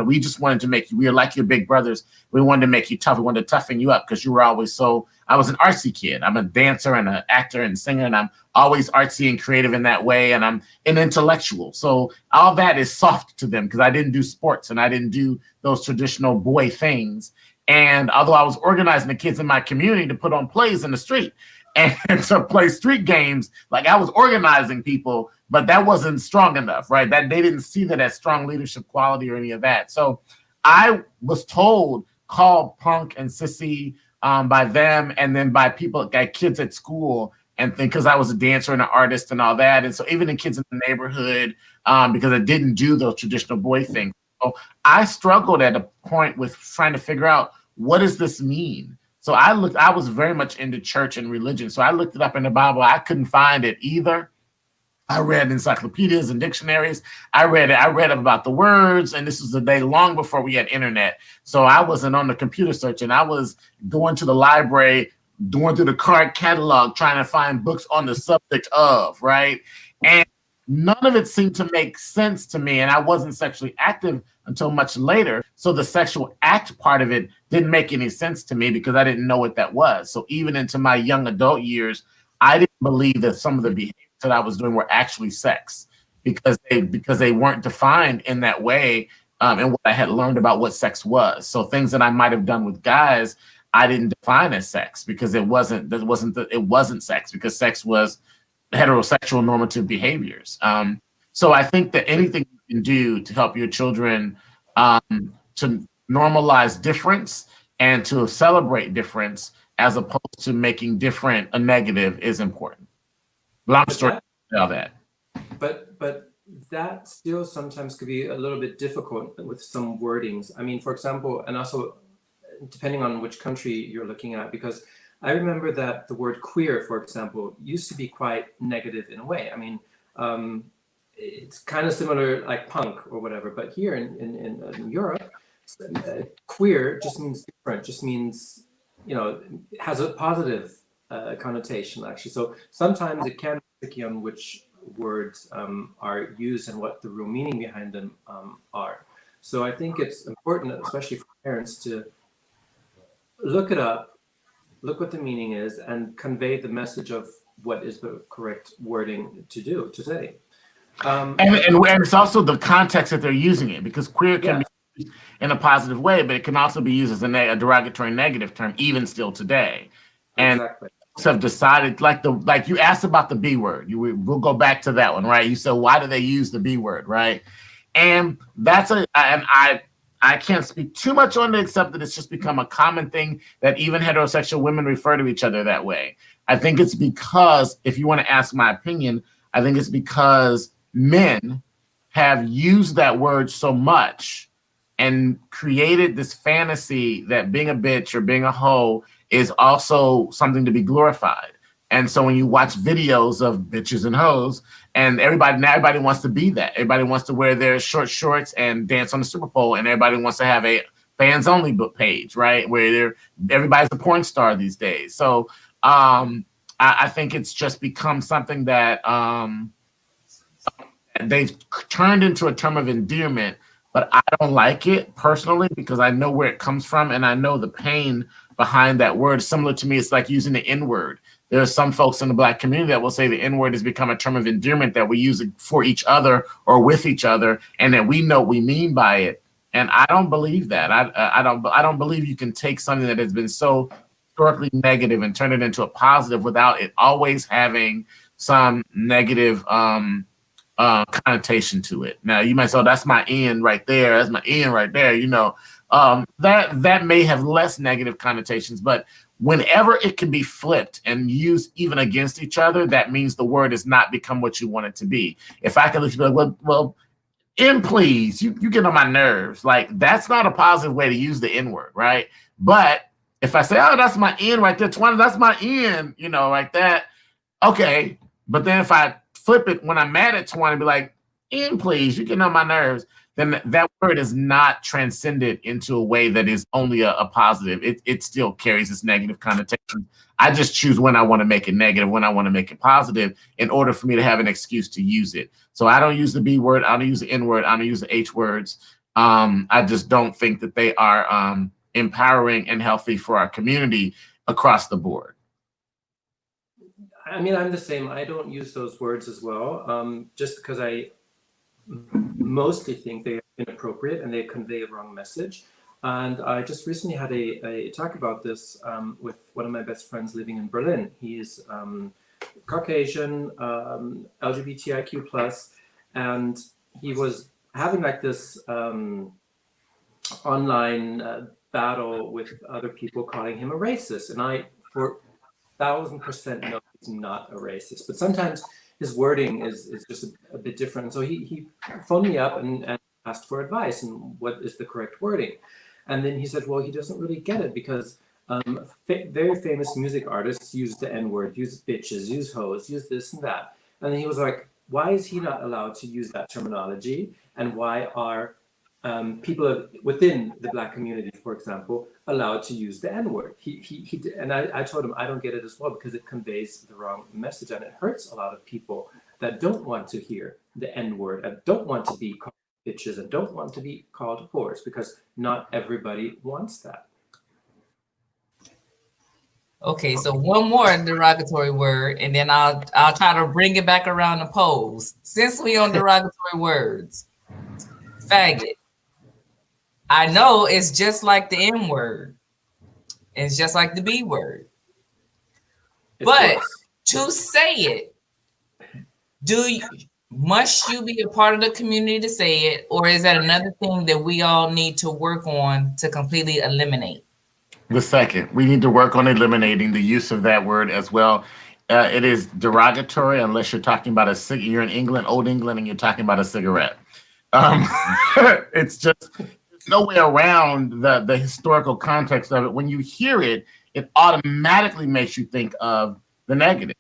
we just wanted to make you, we are like your big brothers. We wanted to make you tough. We wanted to toughen you up because you were always I was an artsy kid. I'm a dancer and an actor and singer, and I'm always artsy and creative in that way. And I'm an intellectual. So all that is soft to them because I didn't do sports and I didn't do those traditional boy things. And although I was organizing the kids in my community to put on plays in the street, and to play street games, like I was organizing people, but that wasn't strong enough, right? That they didn't see that as strong leadership quality or any of that. So I was called punk and sissy by them, and then by people, like kids at school, and because I was a dancer and an artist and all that. And so even in kids in the neighborhood, because I didn't do those traditional boy things. So I struggled at a point with trying to figure out, what does this mean? So I was very much into church and religion. So I looked it up in the Bible. I couldn't find it either. I read encyclopedias and dictionaries. I read about the words, and this was the day long before we had internet. So I wasn't on the computer searching. I was going to the library, going through the card catalog, trying to find books on the subject of, right? And none of it seemed to make sense to me, and I wasn't sexually active until much later. So the sexual act part of it didn't make any sense to me because I didn't know what that was. So even into my young adult years, I didn't believe that some of the behaviors that I was doing were actually sex because they weren't defined in that way, and what I had learned about what sex was. So things that I might have done with guys, I didn't define as sex because it wasn't sex, because sex was heterosexual normative behaviors. So I think that anything you can do to help your children to normalize difference and to celebrate difference as opposed to making different a negative is important. Long story to tell that. But that still sometimes could be a little bit difficult with some wordings. I mean, for example, and also depending on which country you're looking at, because I remember that the word queer, for example, used to be quite negative in a way. I mean, it's kind of similar like punk or whatever, but here in Europe, queer just means different, just means, has a positive connotation actually. So sometimes it can be tricky on which words are used and what the real meaning behind them are. So I think it's important, especially for parents, to look it up, look what the meaning is, and convey the message of what is the correct wording to say. And it's also the context that they're using it, because queer can be used in a positive way, but it can also be used as a derogatory negative term, even still today. And exactly. Have decided, like you asked about the B word. We'll go back to that one, right? You said, why do they use the B word, right? And I can't speak too much on it, except that it's just become a common thing that even heterosexual women refer to each other that way. I think it's because, if you want to ask my opinion, I think it's because men have used that word so much and created this fantasy that being a bitch or being a hoe is also something to be glorified. And so when you watch videos of bitches and hoes, and everybody wants to be that. Everybody wants to wear their short shorts and dance on the Super Bowl, and everybody wants to have a fans only book page, right? Where everybody's a porn star these days. So I think it's just become something that they've turned into a term of endearment, but I don't like it personally because I know where it comes from and I know the pain behind that word. Similar to me, it's like using the N-word. There are some folks in the Black community that will say the N-word has become a term of endearment, that we use it for each other or with each other, and that we know what we mean by it. And I don't believe that. I don't believe you can take something that has been so historically negative and turn it into a positive without it always having some negative connotation to it. Now you might say, oh, that's my N right there. That's my N right there. You know, that may have less negative connotations, but whenever it can be flipped and used even against each other, that means the word has not become what you want it to be. If I can look at you like, well, N, please, you get on my nerves. Like, that's not a positive way to use the N word, right? But if I say, oh, that's my N right there, Twana, that's my N, you know, like that. Okay. But then if I flip it when I'm mad at Twana and be like, N, please, you get on my nerves, then that word is not transcended into a way that is only a positive. It still carries this negative connotation. I just choose when I want to make it negative, when I want to make it positive, in order for me to have an excuse to use it. So I don't use the B word, I don't use the N word, I don't use the H words. I just don't think that they are empowering and healthy for our community across the board. I mean, I'm the same. I don't use those words as well, just because I mostly think they are inappropriate and they convey a wrong message. And I just recently had a talk about this with one of my best friends living in Berlin. He is Caucasian, LGBTIQ+, and he was having like this online battle with other people calling him a racist. And I, for 1000% know he's not a racist, but sometimes his wording is just a bit different. So he phoned me up and asked for advice and what is the correct wording. And then he said, well, he doesn't really get it because very famous music artists use the N-word, use bitches, use hoes, use this and that. And then he was like, why is he not allowed to use that terminology? And why are people within the Black community, for example, allowed to use the N-word? And I told him I don't get it as well because it conveys the wrong message and it hurts a lot of people that don't want to hear the N-word and don't want to be called bitches and don't want to be called whores, because not everybody wants that. Okay, so one more derogatory word, and then I'll try to bring it back around the polls. Since we on derogatory words, faggot. I know it's just like the N word. It's just like the B word. But to say it, must you be a part of the community to say it, or is that another thing that we all need to work on to completely eliminate? The second, we need to work on eliminating the use of that word as well. It is derogatory unless you're talking about you're in England, Old England, and you're talking about a cigarette. It's just no way around the historical context of it. When you hear it, it automatically makes you think of the negative.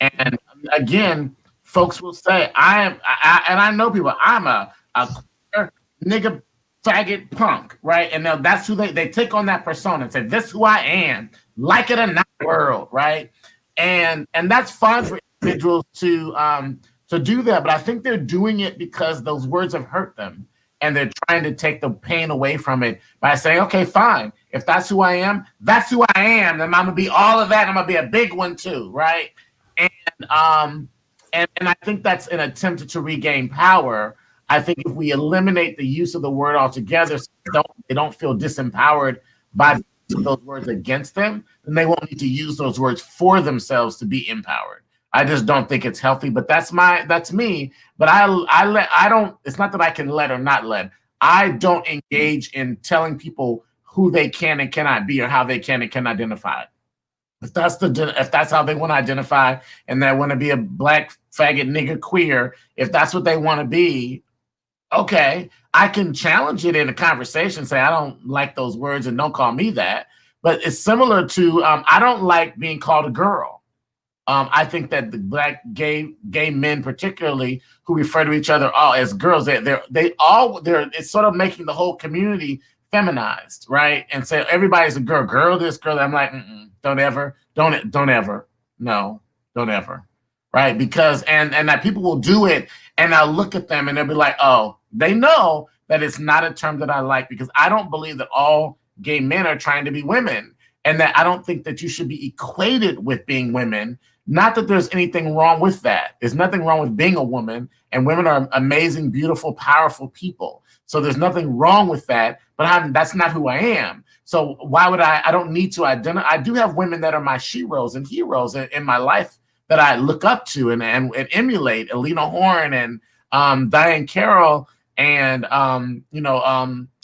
And again, folks will say, and I know people, I'm a queer nigga, faggot, punk, right? And now that's who they take on that persona and say, this is who I am, like it or not, world, right? And that's fine for individuals to do that, but I think they're doing it because those words have hurt them. And they're trying to take the pain away from it by saying, okay, fine. If that's who I am, that's who I am. Then I'm gonna be all of that. I'm gonna be a big one too, right? And I think that's an attempt to regain power. I think if we eliminate the use of the word altogether, so they don't feel disempowered by the use of those words against them, then they won't need to use those words for themselves to be empowered. I just don't think it's healthy, but that's me. But I don't, it's not that I can let or not let. I don't engage in telling people who they can and cannot be or how they can and can identify. If that's how they want to identify and they want to be a Black faggot nigga queer, if that's what they want to be, okay, I can challenge it in a conversation, say I don't like those words and don't call me that. But it's similar to I don't like being called a girl. I think that the Black gay men, particularly, who refer to each other all as girls, it's sort of making the whole community feminized, right? And say everybody's a girl this, girl that. I'm like, don't ever, no. Don't ever. Right? Because, and that people will do it, and I'll look at them and they'll be like, oh, they know that it's not a term that I like, because I don't believe that all gay men are trying to be women, and that I don't think that you should be equated with being women. Not that there's anything wrong with that. There's nothing wrong with being a woman, and women are amazing, beautiful, powerful people. So there's nothing wrong with that, but that's not who I am. So why would I don't need to identify. I do have women that are my sheroes and heroes in my life that I look up to and emulate. Alina Horn and Diane Carroll and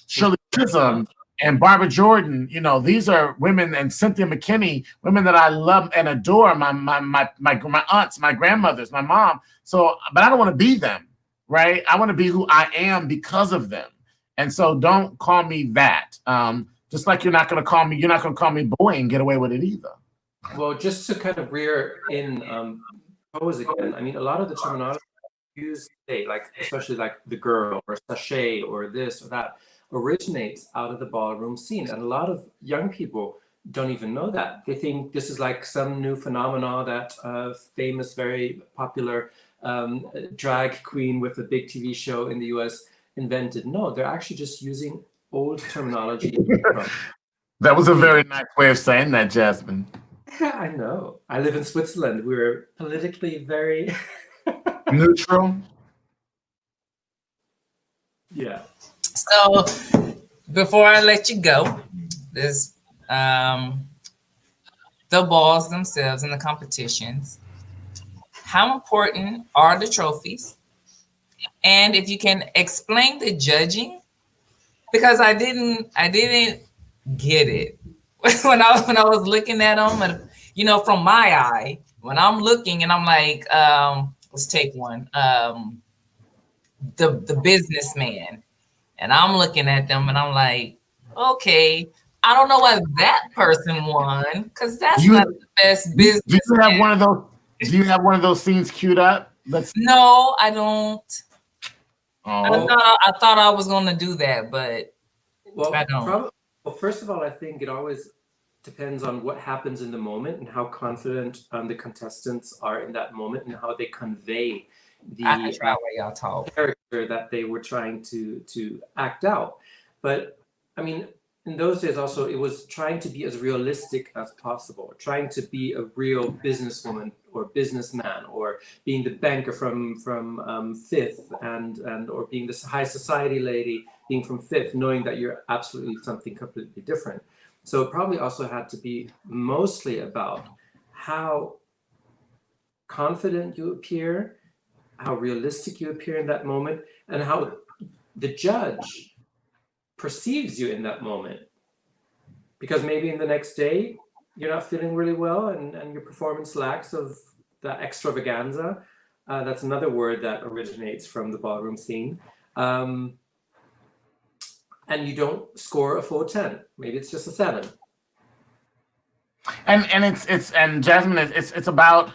Shirley Chisholm and Barbara Jordan. You know, these are women, and Cynthia McKinney, women that I love and adore. My aunts, my grandmothers, my mom. So, but I don't want to be them, right? I want to be who I am because of them. And so, don't call me that. Just like you're not going to call me boy and get away with it either. Well, just to kind of rear in pose again, I mean, a lot of the terminology used today, like especially like the girl or sachet or this or that, originates out of the ballroom scene. And a lot of young people don't even know that. They think this is like some new phenomena that famous, very popular drag queen with a big TV show in the US invented. No, they're actually just using old terminology. That was a very nice way of saying that, Jazzmin. I know. I live in Switzerland. We're politically very neutral. Yeah. So before I let you go, there's the balls themselves and the competitions. How important are the trophies? And if you can explain the judging, because I didn't get it when I was looking at them, and you know, from my eye, when I'm looking and I'm like, let's take one, the businessman, and I'm looking at them and I'm like, okay, I don't know why that person won, because that's not the best business. Do you have one of those? Do you have one of those scenes queued up? No, I don't. Oh. I thought I was going to do that, but I don't. Well, first of all, I think it always depends on what happens in the moment and how confident the contestants are in that moment and how they convey the character that they were trying to act out. But I mean, in those days also, it was trying to be as realistic as possible, trying to be a real businesswoman or businessman, or being the banker from Fifth, and or being this high society lady being from Fifth, knowing that you're absolutely something completely different. So it probably also had to be mostly about how confident you appear, how realistic you appear in that moment, and how the judge perceives you in that moment. Because maybe in the next day, you're not feeling really well, and your performance lacks of that extravaganza. That's another word that originates from the ballroom scene. And you don't score a full 10. Maybe it's just a 7. And Jazzmin, it's about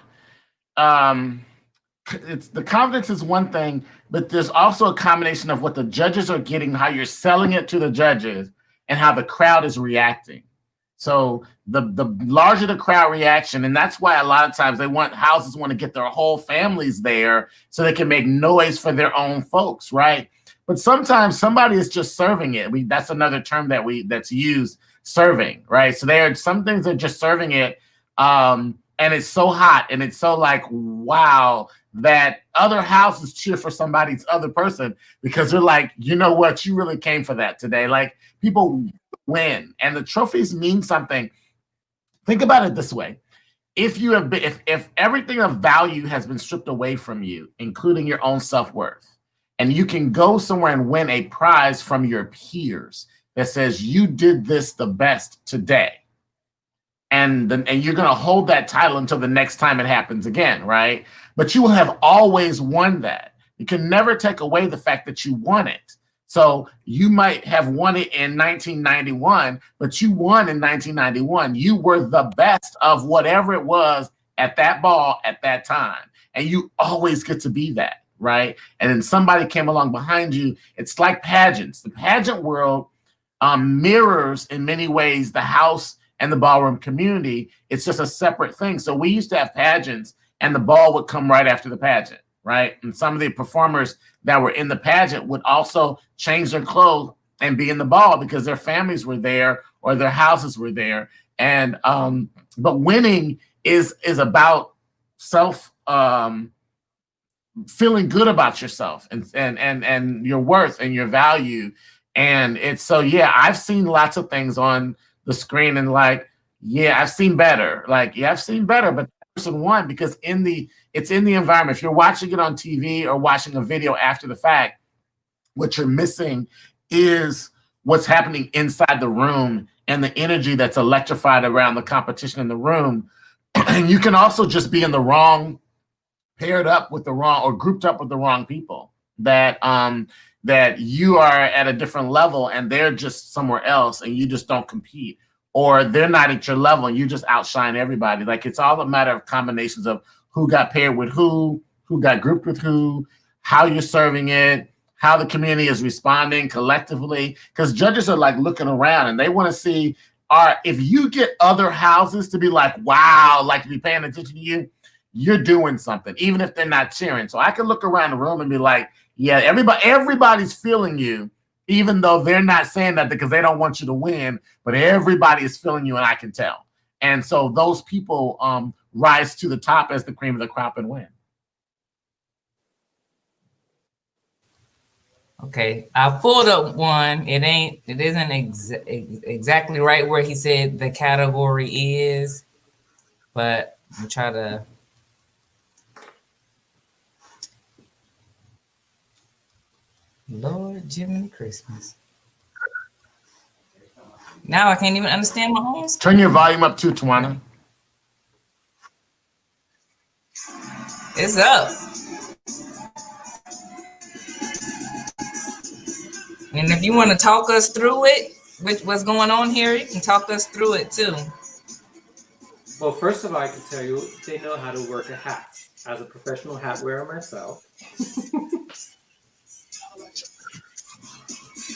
it's the confidence is one thing, but there's also a combination of what the judges are getting, how you're selling it to the judges, and how the crowd is reacting. So the larger the crowd reaction, and that's why a lot of times houses want to get their whole families there so they can make noise for their own folks, right? But sometimes somebody is just serving it. That's another term that's used, serving, right? So some things are just serving it, and it's so hot and it's so like, wow, that other houses cheer for somebody's other person because they're like, you know what, you really came for that today. Like, people win, and the trophies mean something. Think about it this way: if everything of value has been stripped away from you, including your own self-worth, and you can go somewhere and win a prize from your peers that says you did this the best today, and you're going to hold that title until the next time it happens again, right? But you will have always won that. You can never take away the fact that you won it. So you might have won it in 1991, but you won in 1991. You were the best of whatever it was at that ball at that time. And you always get to be that, right? And then somebody came along behind you. It's like pageants. The pageant world mirrors in many ways the house and the ballroom community. It's just a separate thing. So we used to have pageants, and the ball would come right after the pageant, right? And some of the performers that were in the pageant would also change their clothes and be in the ball because their families were there or their houses were there. And but winning is about self feeling good about yourself and your worth and your value. And it's so, yeah, I've seen lots of things on the screen and like, yeah, I've seen better. Like, yeah, I've seen better, but that person won because it's in the environment. If you're watching it on TV or watching a video after the fact, what you're missing is what's happening inside the room and the energy that's electrified around the competition in the room. And you can also just be in the wrong, paired up with the wrong or grouped up with the wrong people that that you are at a different level and they're just somewhere else and you just don't compete, or they're not at your level and you just outshine everybody. Like, it's all a matter of combinations of who got paired with who got grouped with who, how you're serving it, how the community is responding collectively, because judges are like looking around and they want to see, if you get other houses to be like, wow, like to be paying attention to you, you're doing something, even if they're not cheering. So I can look around the room and be like, yeah, everybody's feeling you, even though they're not saying that because they don't want you to win, but everybody is feeling you and I can tell. And so those people rise to the top as the cream of the crop and win. Okay, I pulled up one. It isn't exactly right where he said the category is, but I'm trying to. Lord Jiminy Christmas. Now I can't even understand my own screen. Turn your volume up too, Tawana. It's up. And if you want to talk us through it, what's going on here, you can talk us through it too. Well, first of all, I can tell you they know how to work a hat. As a professional hat wearer myself.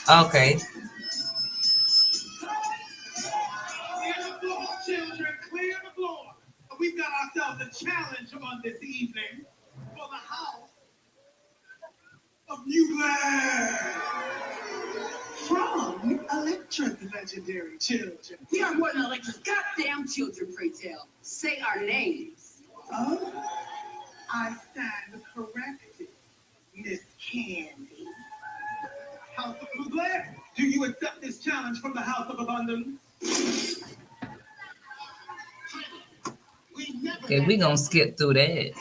Okay. Clear the floor, children, clear the floor. We've got ourselves a challenge on this evening for the house of New Black. From electric legendary children. We are more than electric goddamn children, pray tell. Say our names. Oh, I stand corrected, Miss Candy. House of Blue Blair, do you accept this challenge from the House of Abundance? Okay, we're gonna skip through that.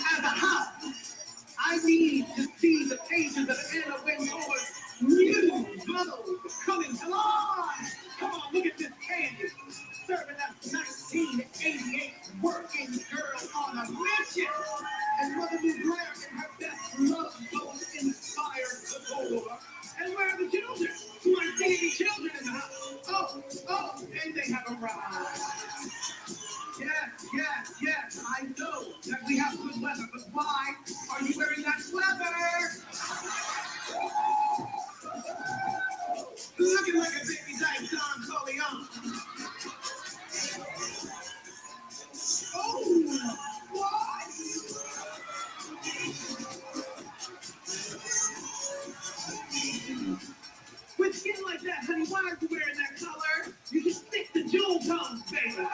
As a house, I need to see the pages of Anna Windsor's new bubble coming to life. Come on, look at this Candy, serving us 1988 working girl on a mission. And Mother New Blair in her best love boat inspired the door. And where are the children? My baby children in the house. Oh, and they have arrived. Yes, I know that we have good weather, but why are you wearing that sweater? Looking like a baby dice Don Corleone. Oh, what? With skin like that, honey, why are you wearing that color? You can stick to jewel tones, baby.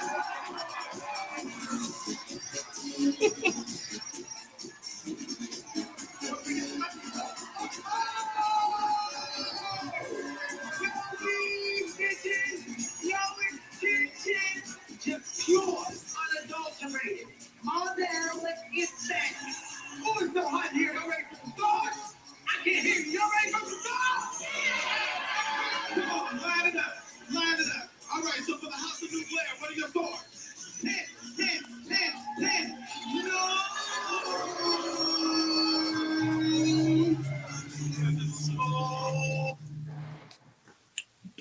Just pure, unadulterated. All down, let's get back. Who is so hot here? Y'all ready for the start? I can't hear you. Y'all ready for the start? Come on, line it up. All right, so for the House of New Blair, what are your scores? 10. No!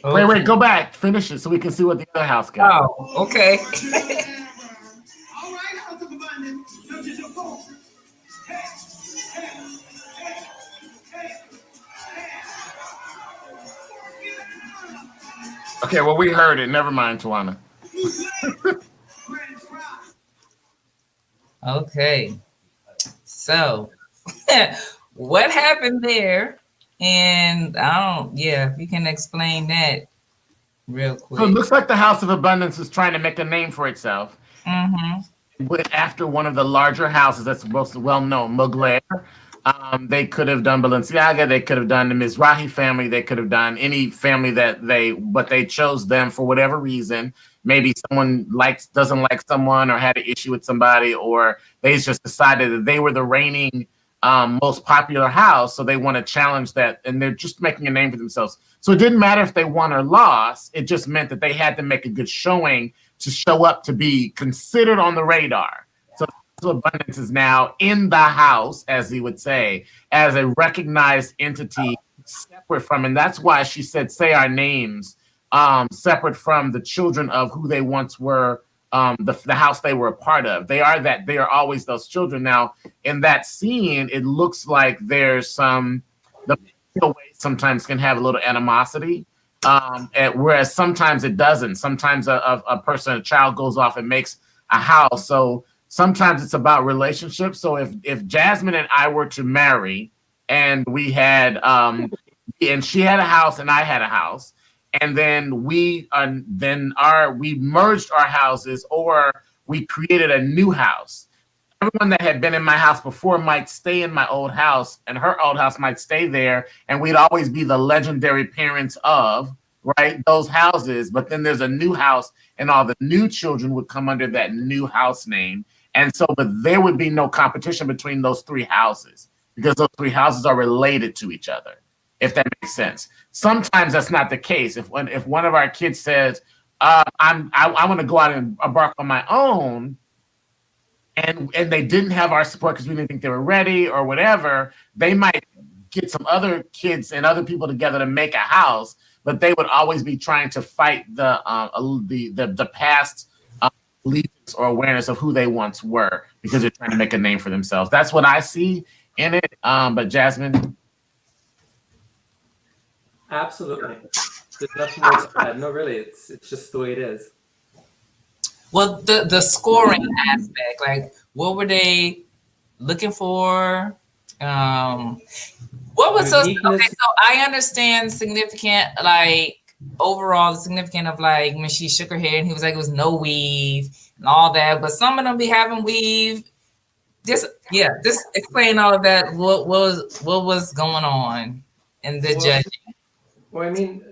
Okay. Wait, go back. Finish it so we can see what the other house got. Oh, okay. All right, House of Abundance. Judge is your phone. Hey. Okay, well, we heard it. Never mind, Tawana. Grand Crowd Okay. So what happened there? And if you can explain that real So it quick. looks like the House of Abundance is trying to make a name for itself. Mm-hmm. After one of the larger houses that's most well known, Mugler. They could have done Balenciaga. They could have done the Mizrahi family. They could have done any family but they chose them for whatever reason. Maybe someone doesn't like someone or had an issue with somebody, or they just decided that they were the reigning most popular house. So they want to challenge that, and they're just making a name for themselves. So it didn't matter if they won or lost. It just meant that they had to make a good showing to show up to be considered on the radar. So Abundance is now in the house, as he would say, as a recognized entity separate from, and that's why she said, say our names, separate from the children of who they once were, the house they were a part of. They are always those children. Now, in that scene, it looks like there's the way sometimes can have a little animosity, whereas sometimes it doesn't. Sometimes a child goes off and makes a house. So sometimes it's about relationships. So if Jazzmin and I were to marry, and we had and she had a house and I had a house, and then we merged our houses, or we created a new house. Everyone that had been in my house before might stay in my old house, and her old house might stay there, and we'd always be the legendary parents of, right, those houses. But then there's a new house, and all the new children would come under that new house name. And so, but there would be no competition between those three houses, because those three houses are related to each other, if that makes sense. Sometimes that's not the case. If one of our kids says, I want to go out and embark on my own, and they didn't have our support because we didn't think they were ready or whatever, they might get some other kids and other people together to make a house, but they would always be trying to fight the past allegiance or awareness of who they once were, because they're trying to make a name for themselves. That's what I see in it. But Jazzmin? Absolutely. There's nothing more to add. No, really, it's just the way it is. Well, the scoring aspect, like what were they looking for? What was okay? So I understand significant, like overall the significant of like when she shook her head and he was like it was no weave and all that, but some of them be having weave. Just explain all of that. What was going on in the judging? Well, I mean,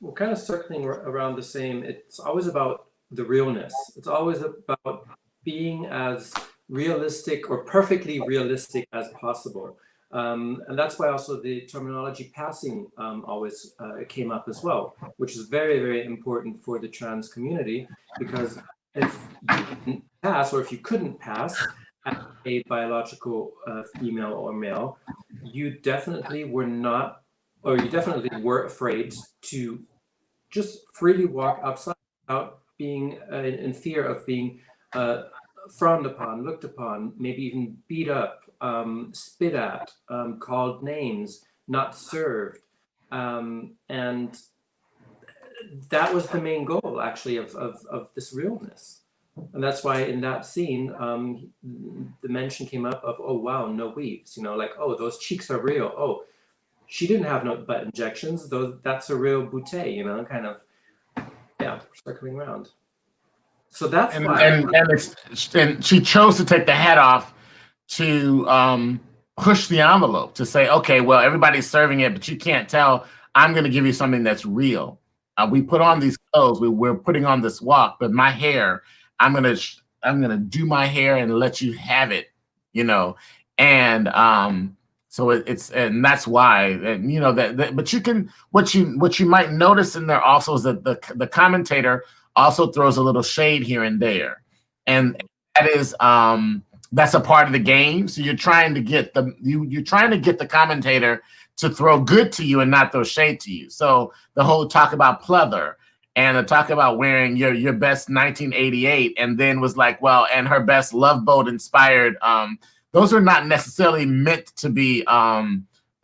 we're kind of circling around the same. It's always about the realness. It's always about being as realistic or perfectly realistic as possible. And that's why also the terminology passing always came up as well, which is very, very important for the trans community, because if you didn't pass, or if you couldn't pass as a biological female or male, you definitely were not, or you definitely were afraid to just freely walk outside without being in fear of being frowned upon, looked upon, maybe even beat up, spit at, called names, not served. And that was the main goal, actually, of this realness. And that's why in that scene, the mention came up of, oh, wow, no weaves, like, oh, those cheeks are real. Oh, she didn't have no butt injections. That's a real bootay, kind of, circling around. So that's why. And she chose to take the hat off to push the envelope, to say, okay, well, everybody's serving it, but you can't tell. I'm going to give you something that's real. We put on these clothes. We're putting on this walk, but my hair, I'm gonna do my hair and let you have it, and so and that's why, and but you can, what you might notice in there also is that the commentator also throws a little shade here and there, and that is that's a part of the game. So you're trying to get the commentator to throw good to you and not throw shade to you. So the whole talk about pleather and the talk about wearing your best 1988, and then was like, well, and her best Love Boat inspired. Those are not necessarily meant to be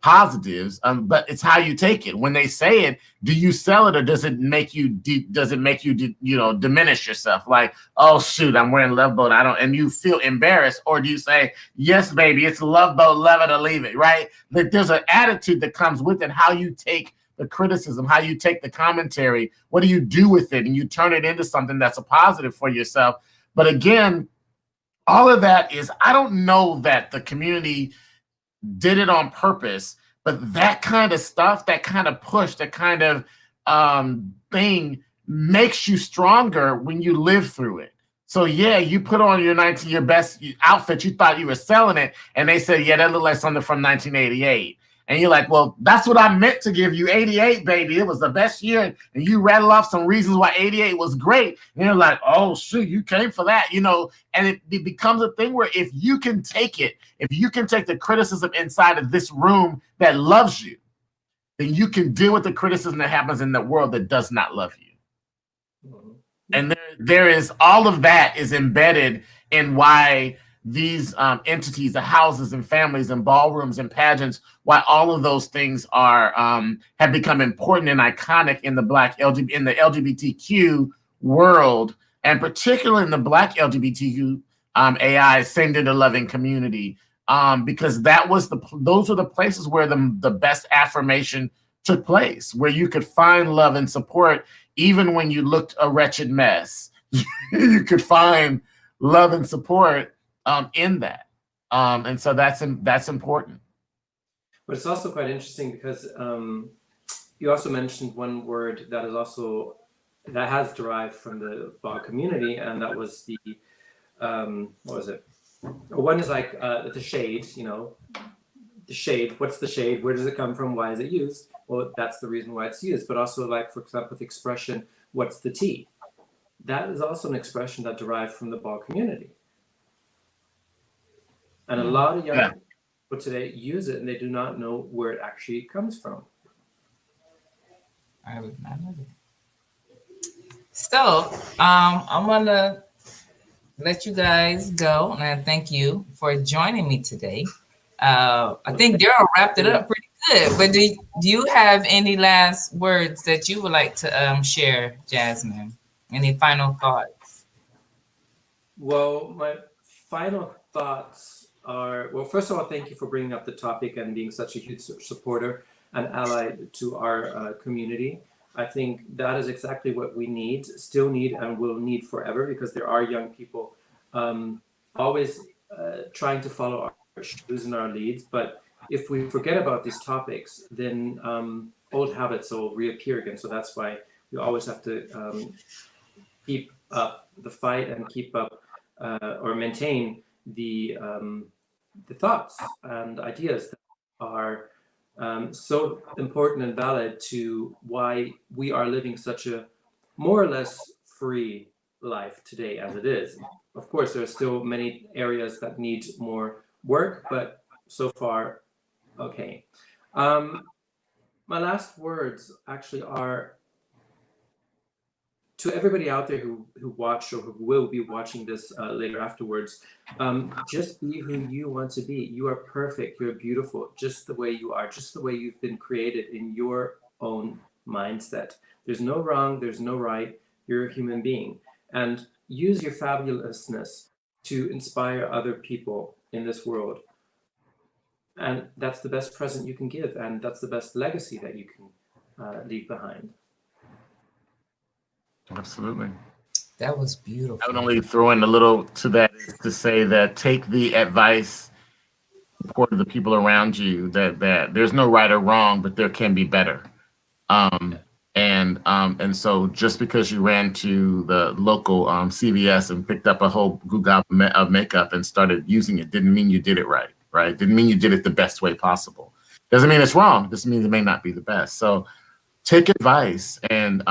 positives, but it's how you take it. When they say it, do you sell it, or does it make you diminish yourself? Like, oh shoot, I'm wearing Love Boat, and you feel embarrassed, or do you say, yes, baby, it's Love Boat, love it or leave it, right? Like, there's an attitude that comes with it, how you take the criticism, how you take the commentary, what do you do with it, and you turn it into something that's a positive for yourself. But again, all of that is, I don't know that the community did it on purpose, but that kind of stuff, that kind of push, that kind of thing makes you stronger when you live through it. So yeah, you put on your best outfit, you thought you were selling it, and they said, yeah, that looked like something from 1988. And you're like, well, that's what I meant to give you, 88, baby. It was the best year. And you rattle off some reasons why 88 was great. And you're like, oh, shoot, you came for that, And it becomes a thing where if you can take it, if you can take the criticism inside of this room that loves you, then you can deal with the criticism that happens in the world that does not love you. Mm-hmm. And there is, all of that is embedded in why these entities, the houses and families and ballrooms and pageants, why all of those things are have become important and iconic in the in the LGBTQ world, and particularly in the Black LGBTQ AI same gender loving community, because those are the places where the best affirmation took place, where you could find love and support even when you looked a wretched mess. You could find love and support in that, and so that's important. But it's also quite interesting because you also mentioned one word that has derived from the vogue community, and that was the what was it? One is like the shade, the shade. What's the shade? Where does it come from? Why is it used? Well, that's the reason why it's used. But also, like, for example, with the expression, what's the tea? That is also an expression that derived from the vogue community. And a lot of young people today use it, and they do not know where it actually comes from. I would not know that. So I'm going to let you guys go, and thank you for joining me today. I think Darryl wrapped it up pretty good, but do you have any last words that you would like to share, Jazzmin? Any final thoughts? Well, my final thoughts are, well, first of all, thank you for bringing up the topic and being such a huge supporter and ally to our community. I think that is exactly what we still need, and will need forever, because there are young people always trying to follow our shoes and our leads. But if we forget about these topics, then old habits will reappear again. So that's why we always have to keep up the fight and keep up or maintain the thoughts and ideas that are so important and valid to why we are living such a more or less free life today as it is. Of course, there are still many areas that need more work, but so far, okay. My last words actually are to everybody out there who watched or who will be watching this later afterwards. Just be who you want to be. You are perfect. You're beautiful, just the way you are, just the way you've been created in your own mindset. There's no wrong. There's no right. You're a human being. And use your fabulousness to inspire other people in this world. And that's the best present you can give. And that's the best legacy that you can leave behind. Absolutely. That was beautiful. I would only throw in a little to that to say that take the advice for the people around you, that there's no right or wrong, but there can be better. And so just because you ran to the local CVS and picked up a whole gob of makeup and started using it didn't mean you did it right? Didn't mean you did it the best way possible. Doesn't mean it's wrong. Just means it may not be the best. So take advice, and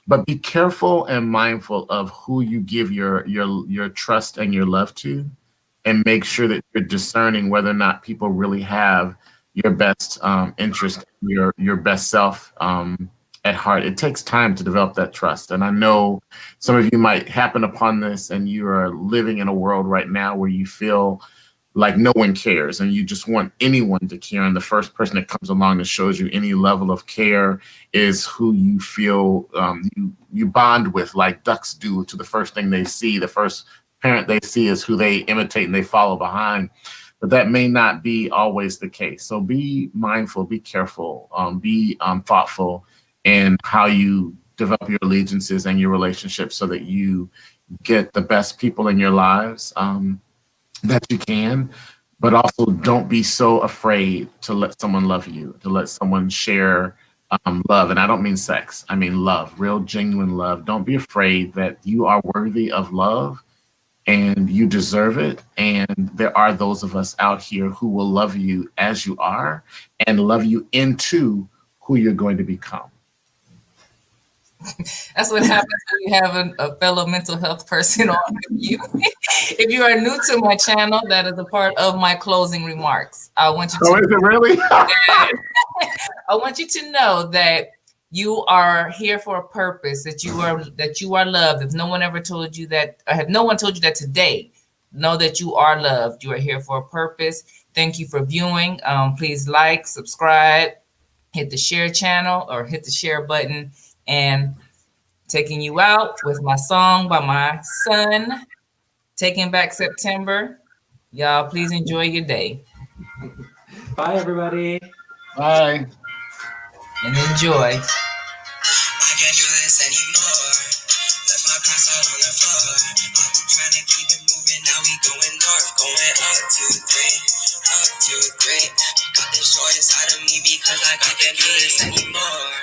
but be careful and mindful of who you give your trust and your love to, and make sure that you're discerning whether or not people really have your best interest, your best self at heart. It takes time to develop that trust. And I know some of you might happen upon this, and you are living in a world right now where you feel like no one cares, and you just want anyone to care. And the first person that comes along that shows you any level of care is who you feel you bond with, like ducks do to the first thing they see. The first parent they see is who they imitate and they follow behind. But that may not be always the case. So be mindful, be careful, be thoughtful in how you develop your allegiances and your relationships so that you get the best people in your lives that you can. But also don't be so afraid to let someone love you, to let someone share love. And I don't mean sex, I mean love, real genuine love. Don't be afraid that you are worthy of love and you deserve it. And there are those of us out here who will love you as you are and love you into who you're going to become. That's what happens when you have a fellow mental health person on with you. If you are new to my channel, that is a part of my closing remarks. I want you to is it really? I want you to know that you are here for a purpose, that you are loved. If no one ever told you that, or have no one told you that today, know that you are loved. You are here for a purpose. Thank you for viewing. Please like, subscribe, hit the share channel or hit the share button. And taking you out with my song by my son, Taking Back September. Y'all, please enjoy your day. Bye, everybody. Bye. And enjoy. I can't do this anymore. Left my cross out on the floor. I've been trying to keep it moving. Now we going north, going up 2, 3, up 2, 3. Got this joy inside of me because I can't do this anymore.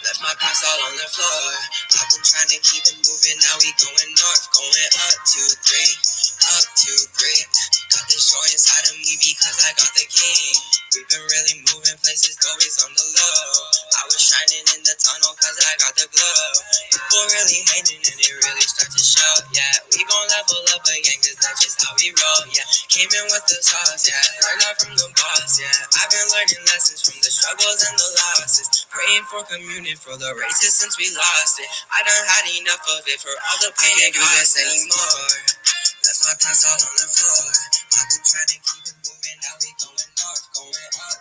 Left my cross all on the floor. I've been trying to keep it moving. Now we going north, going up 2, 3, up 2, 3. Got this joy inside of me because I got the king. We've been really moving places, always on the low. I was shining in the tunnel cause I got the glow. People really hating and it really starts to show. Yeah, we gon' level up again cause that's just how we roll. Yeah, came in with the sauce. Yeah, learned out from the boss. Yeah, I've been learning lessons from the struggles and the losses. Praying for communion for the races since we lost it. I done had enough of it for all the pain and do this anymore. Left my past all on the floor. I've been trying to keep it moving. Now we going north, going up